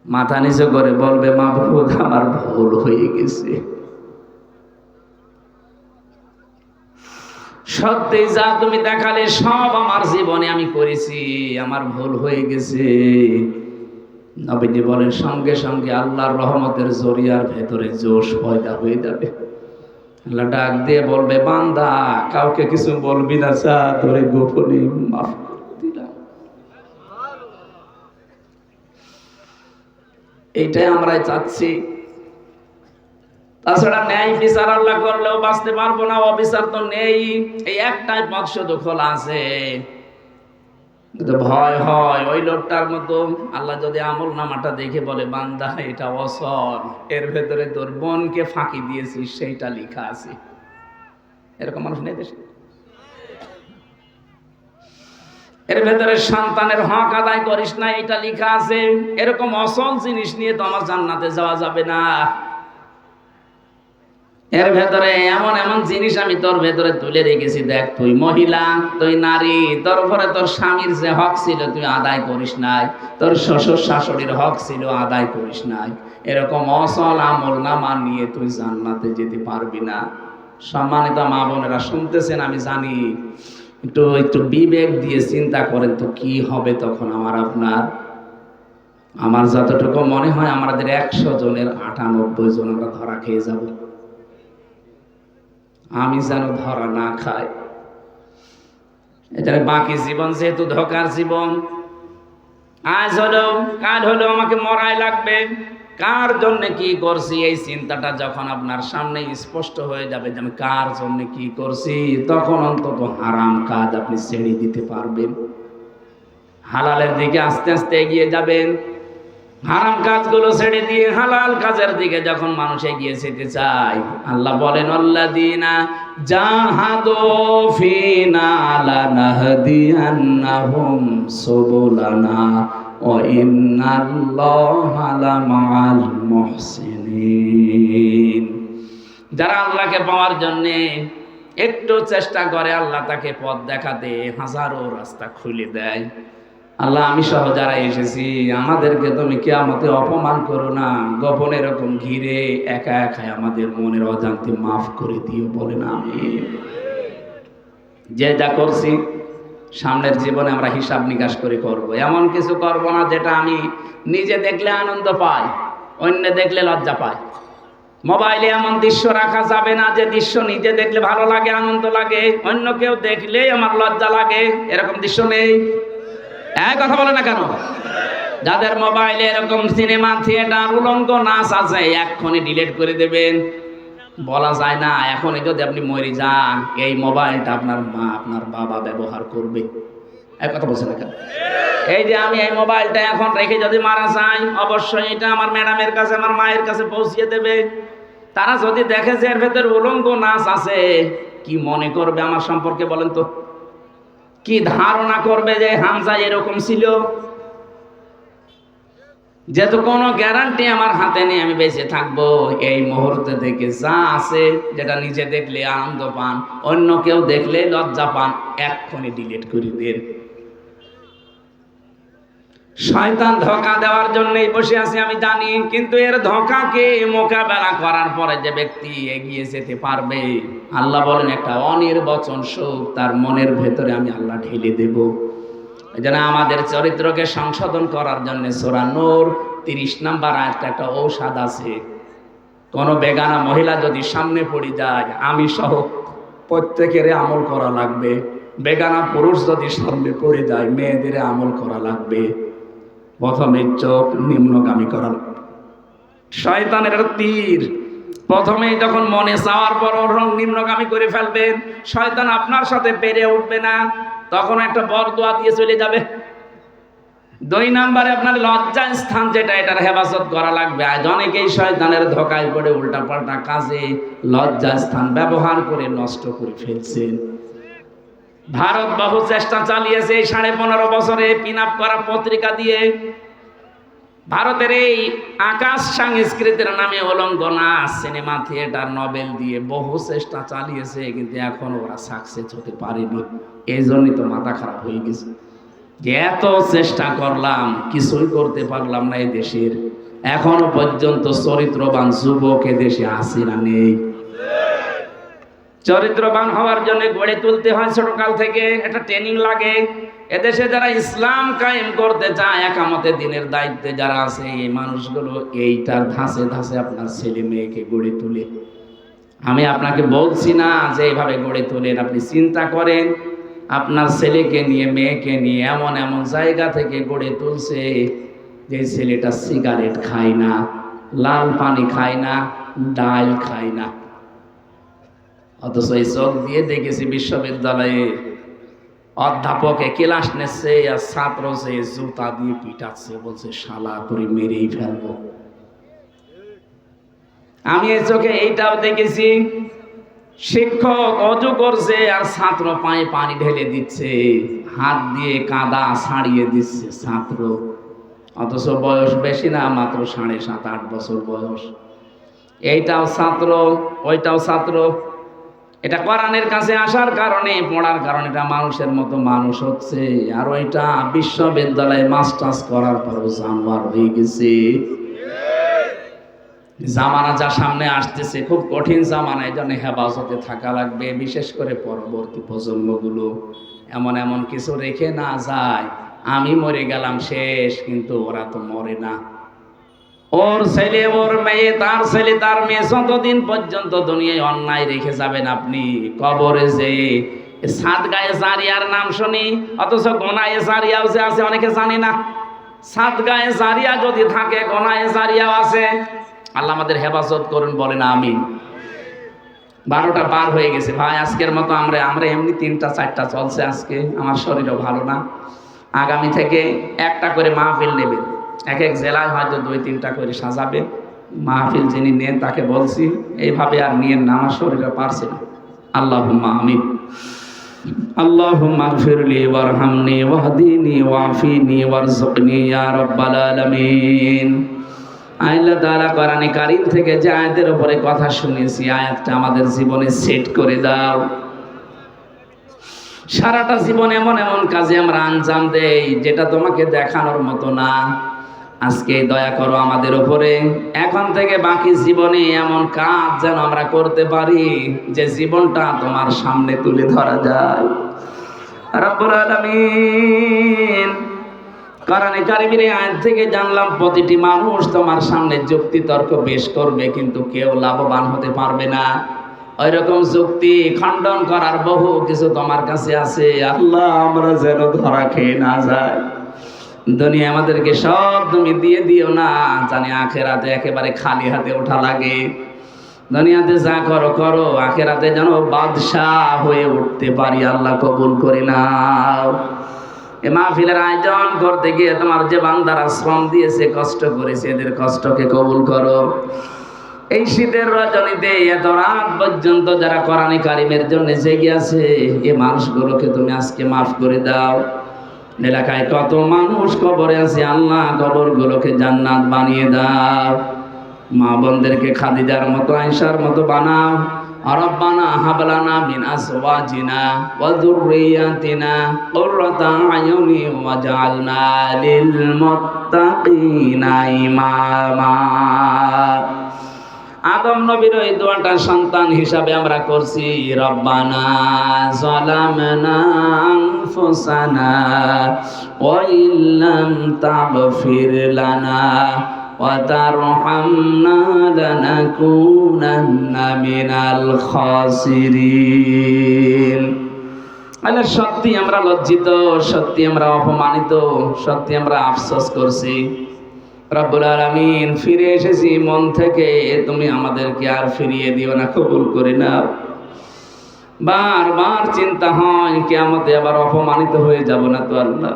মাথা নিচু করে বলবে, মাবুদ আমার ভুল হয়ে গেছে। সত্যি যা তুমি দেখালে সব আমার জীবনে আমি করেছি, আমার ভুল হয়ে গেছে। নবীজি বলেন, সঙ্গে সঙ্গে আল্লাহর রহমতের জরিয়ার ভেতরে জোশ পয়দা হয়ে যাবে। আল্লাহ ডাক দিয়ে বলবে, বান্দা কাউকে কিছু বলবি না, যা ধরে গোপনে মাফ করে দিলাম। এইটাই আমরাই চাচ্ছি। তাছাড়া ন্যায় বিচার আল্লাহ করলেও বাঁচতে পারবো না, অবিচার তো নেই। এই একটাই পথ শুধু খোলা আছে। কিন্তু ভয় হয় ওই লোকটার মতো, আল্লাহ যদি আমল নামাটা দেখে বলে, বান্দা এটা অসল, এর ভেতরে তোর বোনকে ফাঁকি দিয়েছিস সেইটা লেখা আছে। এরকম মানুষ নেই দেশে। এর ভেতরে সন্তানের হক আদায় করিস না, এটা লেখা আছে। এরকম অসল জিনিস নিয়ে তো আমার জান্নাতে যাওয়া যাবে না। এর ভেতরে এমন এমন জিনিস আমি তোর ভেতরে তুলে রেখেছি, দেখ তুই মহিলা, তুই নারী, তোর উপরে তোর স্বামীর যে হক ছিল তুই আদায় করিস নাই, তোর শ্বশুর শাশুড়ির হক ছিল আদায় করিস নাই। এরকম অসল আমল নামা নিয়ে তুই জান্নাতে যেতে পারবি না। সম্মানিত মা বোনেরা শুনতেছেন, আমি জানি, একটু বিবেক দিয়ে চিন্তা করেন তো কি হবে তখন আমার যতটুকু মনে হয় আমাদের 100 জনের 98 জন আমরা ধরা খেয়ে যাব। আমি যেন ধরা না খাই। এটা বাকি জীবন যেহেতু ধোকার জীবন, আজ হলো কাল হলো আমাকে মরাই লাগবে। কার জন্য কি করছি এই চিন্তাটা যখন আপনার সামনে স্পষ্ট হয়ে যাবে যে আমি কার জন্য কি করছি, তখন অন্তত হারাম কাজ আপনি ছেড়ে দিতে পারবেন, হালালের দিকে আস্তে আস্তে এগিয়ে যাবেন। হারাম কাজগুলো ছেড়ে দিয়ে হালাল কাজের দিকে যখন মানুষ এগিয়ে যেতে চায়, আল্লাহ বলেন, আল্লাযীনা জাহাদু ফিনা লানাহদিয়ান্নাহুম সুবুলানা ওয়া ইন্নাল্লাহা লামাআল মুহসিনিন। যারা আল্লাহকে পাওয়ার জন্য একটু চেষ্টা করে, আল্লাহ তাকে পথ দেখাতে হাজারো রাস্তা খুলে দেয়। আল্লাহ আমি সহ যারা এসেছি আমাদেরকে তুমি কিয়ামতে অপমান করো না, গোপনে এরকম ঘিরে একা একাই আমাদের মনের অজান্তে মাফ করে দিও, বলেন আমিন। যে যা করছি সামনের জীবনে আমরা হিসাব নিকাশ করে করব। এমন কিছু করব না যেটা আমি নিজে দেখলে আনন্দ পাই, অন্য দেখলে লজ্জা পাই। মোবাইলে এমন দৃশ্য রাখা যাবে না যে দৃশ্য নিজে দেখলে ভালো লাগে, আনন্দ লাগে, অন্য কেউ দেখলেই আমার লজ্জা লাগে। এরকম দৃশ্য নেই। এক কথা বলে না কেন? যাদের মোবাইলে এরকম সিনেমা, থিয়েটার, উলঙ্গ নাচ আছে এক্ষুনি ডিলিট করে দেবেন। বলা যায় না এখনই যদি আপনি মরে যান এই মোবাইলটা আপনার মা আপনার বাবা ব্যবহার করবে। এক কথা বলছে না কেন? এই যে আমি এই মোবাইলটা এখন রেখে যদি মারা যাই, অবশ্যই এটা আমার ম্যাডামের কাছে, আমার মায়ের কাছে পৌঁছিয়ে দেবে। তারা যদি দেখে যে এর ভেতরে উলঙ্গ নাচ আছে, কি মনে করবে আমার সম্পর্কে বলেন তো? কি ধারণা করবে যে হামজা এরকম ছিল? যেহেতু কোনো গ্যারান্টি আমার হাতে নেই আমি বেঁচে থাকবো, এই মুহূর্তে থেকে যা আছে, যেটা নিজে দেখলে আনন্দ পান, অন্য কেউ দেখলে লজ্জা পান, এক্ষুনি ডিলিট করে দেন। শয়তান ধোঁকা দেওয়ার জন্যই বসে আছে আমি জানি, কিন্তু এর ধোঁকাকে মোকাবেলা করার পরে যে ব্যক্তি এগিয়ে যেতে পারবে, আল্লাহ বলেন একটা অনির্বচন সুখ তার মনের ভেতরে আমি আল্লাহ ঢেলে দেব। যেন আমাদের চরিত্রকে সংশোধন করার জন্য সূরা নূর 30 নম্বর আয়াতে একটা ঔষধ আছে। কোন বেগানা মহিলা যদি সামনে পড়ে যায়, আমি সহ প্রত্যেকের আমল করা লাগবে। বেগানা পুরুষ যদি সামনে পড়ে যায়, মেয়েদের আমল করা লাগবে। প্রথমে চোখ নিম্নগামী করা লাগবে। শয়তানের তীর প্রথমে যখন মনে চাওয়ার পর রং নিম্নগামী করে ফেলবেন, শয়তান আপনার সাথে পেরে উঠবে না, তখন একটা বরদোয়া দিয়ে চলে যাবে। 2 নম্বরে আপনার লজ্জা স্থান যেটা, এটার হেফাজত করা লাগবে। আজ অনেকেই শয়তানের ধোঁকায় পড়ে উল্টাপাল্টা কাজে লজ্জা স্থান ব্যবহার করে নষ্ট করে ফেলছেন। ভারত বহু চেষ্টা চালিয়েছে এই 15.5 বছরে পিন আপ করা পত্রিকা দিয়ে। ভারতের এই আকাশ সংস্কৃতির নামে উলঙ্ঘনা সিনেমা, থিয়েটার, নভেল দিয়ে বহু চেষ্টা চালিয়েছে, কিন্তু এখনো ওরা সাকসেস হতে পারেনি। এই জন্যই তো মাথা খারাপ হয়ে গেছে যে এত চেষ্টা করলাম, কিছুই করতে পারলাম না। এই দেশের এখনো পর্যন্ত চরিত্রবান যুবক দেশে আছে না নেই? চরিত্রবান হওয়ার জন্য গড়ে তুলতে হয় ছোটকাল থেকে, একটা ট্রেনিং লাগে। এদেশে যারা ইসলাম কায়েম করতে চায়, একামতের দিনের দায়িত্বে যারা আছে, এই মানুষগুলো এইটার ধাঁচে ধাঁচে আপনার ছেলে মেয়েকে গড়ে তুলে। আমি আপনাকে বলছি না যে এইভাবে গড়ে তোলেন, আপনি চিন্তা করেন আপনার ছেলেকে নিয়ে মেয়েকে নিয়ে এমন এমন জায়গা থেকে গড়ে তুলছে যে ছেলেটা সিগারেট খায় না, লাল পানি খায় না, ডাল খায় না। অথচ এই চোখ দিয়ে দেখেছি বিশ্ববিদ্যালয়ে অধ্যাপকে ক্লাস নিচ্ছে আর ছাত্র সে জুতা দিয়ে পিটাচ্ছে, বলছে শালা করে মেরেই ফেলবো। আমি এই চোখে এইটাও দেখেছি, শিক্ষক অজু করছে আর ছাত্র পায়ে পানি ঢেলে দিচ্ছে, হাত দিয়ে কাদা ছাড়িয়ে দিচ্ছে ছাত্র। অথচ বয়স বেশি না, মাত্র 7.5-8 বছর বয়স। এইটাও ছাত্র, ওইটাও ছাত্র। এটা কোরআনের কাছে আসার কারণে, পড়ার কারণে এটা মানুষের মতো মানুষ হচ্ছে। আর ওইটা বিশ্ববিদ্যালয়ে মাস্টার্স করার পরও জানোয়ার হয়ে গেছে। জামানা যা সামনে আসতেছে খুব কঠিন জামানা, এই জন্য হেফাজতে থাকা লাগবে। বিশেষ করে পরবর্তী প্রজন্মগুলো এমন এমন কিছু রেখে না যায়, আমি মরে গেলাম শেষ, কিন্তু ওরা তো মরে না। ওর ছেলে ওর মেয়ে, তার ছেলে তার মেয়ে, যতদিন পর্যন্ত দুনিয়ায় অন্যায় রেখে যাবেন আপনি, কবরে যে সাদগায়ে জারিয়ার নাম শুনি, অথচ গোনায়ে জারিয়াও যে আছে অনেকে জানে না। সাদগায়ে জারিয়া যদি থাকে, গোনায়ে জারিয়াও আছে। আল্লাহ আমাদের হেফাজত করুন, বলেন আমিন। 12টা পার হয়ে গেছে ভাই, আজকের মতো আমরা এমনি 3টা-4টা চলছে আজকে, আমার শরীরও ভালো না। আগামী থেকে একটা করে মাহফিল নেবেন, এক এক জেলায় হয়তো 2-3টা করে সাজাবে মাহফিল। যিনি নেন তাকে বলছি এইভাবে আর নিয়েন না, আমার শরীরে পারছে না। আল্লাহুম্মা আমিন। আল্লাহুম্মা গফিরলি ওয়ারহামনি ওয়াহদিনি ওয়াফিনি ওয়ারযুকনি ইয়া রাব্বাল আলামিন। আল্লাহ তাআলা কোরআনে কারীম থেকে যে আয়াতের উপরে কথা শুনেছি, আয়াতটা আমাদের জীবনে সেট করে দাও। সারাটা জীবন এমন এমন কাজে আমরা আঞ্জাম দেই যেটা তোমাকে দেখানোর মতো না। আজকে দয়া করো আমাদের উপরে, এখন থেকে বাকি জীবনে এমন কাজ যেন আমরা করতে পারি যে জীবনটা তোমার সামনে তুলে ধরা যায়। রব্বুল আলামিন, কোরআনে কারীমের আয়াত থেকে জানলাম প্রতিটি মানুষ তোমার সামনে যুক্তি তর্ক পেশ করবে, কিন্তু কেউ লাভবান হতে পারবে না। ওইরকম যুক্তি খণ্ডন করার বহু কিছু তোমার কাছে আছে। আল্লাহ, আমরা যেন ধরা খেয়ে না যায়। দুনিয়া আমাদেরকে সব তুমি দিয়ে দিও না, জানি আখেরাতে একেবারে খালি হাতে ওঠা লাগে। দুনিয়াতে যা করো করো, আখেরাতে যেন বাদশাহ হয়ে উঠতে পারি। আল্লাহ কবুল করে নাও। এ মাহফিলের আয়োজন করতে গিয়ে তোমার যে বান্দারা শ্রম দিয়েছে, কষ্ট করেছে, এদের কষ্টকে কবুল করো। এই শীতের রজনীতে এত রাত পর্যন্ত যারা কোরআনে কারিমের জন্য জেগে আছে, এই মানুষগুলোকে তুমি আজকে মাফ করে দাও। এলাকায় কত মানুষ কবরে আছে, আল্লাহ কবরগুলোকে জান্নাত বানিয়ে দাও। মা বোনদেরকে খাদিজার মতো, আয়েশার মতো বানাও। রব্বানা হাব লানা মিন আজওয়াজিনা ওয়া যুররিয়াতিনা কুররাতা আয়ুনি ওয়াজআলনা লিল মুত্তাকিনা ইমামা। আদম নবীর এই দোয়াটা সন্তান হিসাবে আমরা করছি। রব্বানা যালামনা আনফুসানা ওয়া ইল্লাম তাগফির লানা ওয়া তারহামনা লানাকুনান্না মিনাল খাসিরিন। আল্লাহ, সত্যি আমরা লজ্জিত, সত্যি আমরা অপমানিত, সত্যি আমরা আফসোস করছি। রব্বুল আলামিন, ফিরে এসেছি মন থেকে, তুমি আমাদেরকে আর ফিরিয়ে দিও না, কবুল করে নাও। বারবার চিন্তা হয় কিয়ামতে আবার অপমানিত হয়ে যাব না তো আল্লাহ।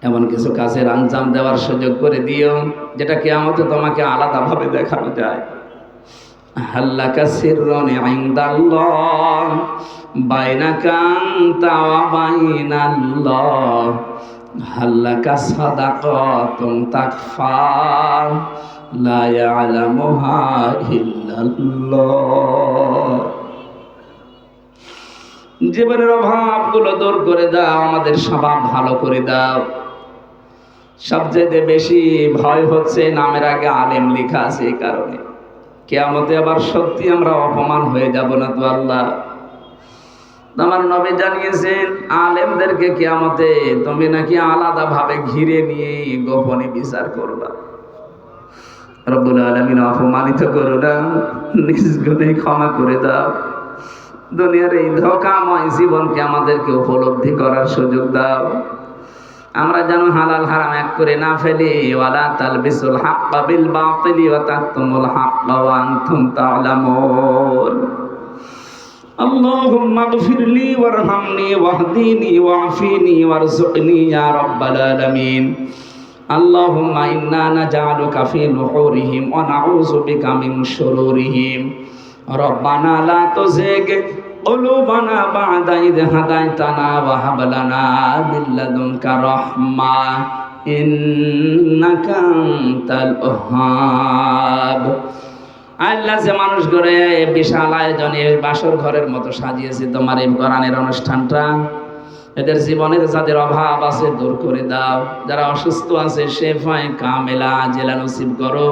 এমন কিছু কাজের আঞ্জাম দেওয়ার সুযোগ করে দিও যেটা কিয়ামতে তোমাকে আলাদাভাবে দেখানো যায়। হাল্লাকা সিররুন ইনদাল্লাহ বাইনাকা আনতা ওয়া বাইনাল্লাহ হাল্লাকা সাদাকাতুন তাকফা লা ইয়ালামুহা ইল্লাল্লাহ। জীবনের অভাবগুলো দূর করে দাও, আমাদের স্বভাব ভালো করে দাও। সবচেয়ে বেশি ভয় হচ্ছে নামের আগে আলেম লেখা আছে, এই কারণে কিয়ামতে আবার সত্যি আমরা অপমান হয়ে যাব না তো আল্লাহ। আমার নবী জানিয়েছেন, আলেমদেরকে কিয়ামতে তুমি নাকি আলাদা ভাবে ঘিরে নিয়ে গোপনে বিচার করবা। রব্বুল আলামিন, অপমানিত করো না, নিজ গুণে ক্ষমা করে দাও। দুনিয়ার এই ধোঁকাময় জীবনকে আমাদেরকে উপলব্ধি করার সুযোগ দাও। আমরা যেন হালাল হারাম এক করে না ফেলি। ওয়ালা তালবিসুল হাক্কা বিল বাতিলি ওয়া তাকতুমুল হাক্কা ওয়া আনতুম তা'লামুন। আল্লাহুম্মা গফিরলি ওয়ারহামনি ওয়াহদিনি ওয়া'ফিনি ওয়ারযুকনি ইয়া রাব্বাল আলামিন। আল্লাহুম্মা ইন্না নাজআলুকা ফি নুহুরিহিম ওয়া নাউযু বিকা মিন শুরুরিহিম। রব্বানা লা তুযিগ কুলুবানা বা'দা ইয হাদাইতানা ওয়া হাব লানা মিন লাদুনকা রাহমা ইন্নাকা আনতাল ওয়াহ্হাব। আল্লাহ, যে মানুষ করে বিশাল আয়োজনে বাসর ঘরের মতো সাজিয়েছে তোমার এই কোরআনের অনুষ্ঠানটা, এদের জীবনের যাদের অভাব আছে দূর করে দাও। যারা অসুস্থ আছে শেফায়ে কামেলা আজেলা নসিব করো।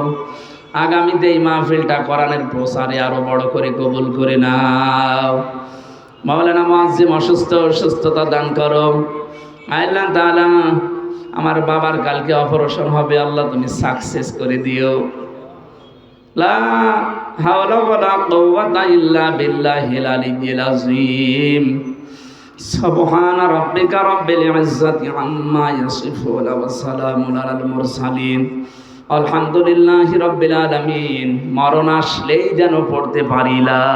আগামীতে এই মাহফিলটা কোরআনের প্রচারে আরো বড় করে কবুল করে নাও। মাওলানা মুআজ্জিম অসুস্থ, সুস্থতা দান করো। আল্লাহ তাআলা, আমার বাবার কালকে অপারেশন হবে, আল্লাহ তুমি সাকসেস করে দিও। লা হাওলা ওয়ালা কুওয়াতা ইল্লা বিল্লাহিল আলিয়্যিল আযীম। সুবহানা রাব্বিকা রাব্বিল ইজ্জাতি আম্মা ইয়াসিফুন ওয়া সালামুন আলাল মুরসালিন আলহামদুলিল্লাহি রাব্বিল আলামিন। মরণ আসলেই যেন পড়তে পারি লা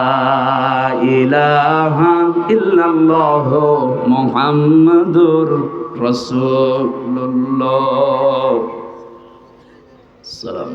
ইলাহা ইল্লাল্লাহ মুহাম্মাদুর রাসূলুল্লাহ। সালাম।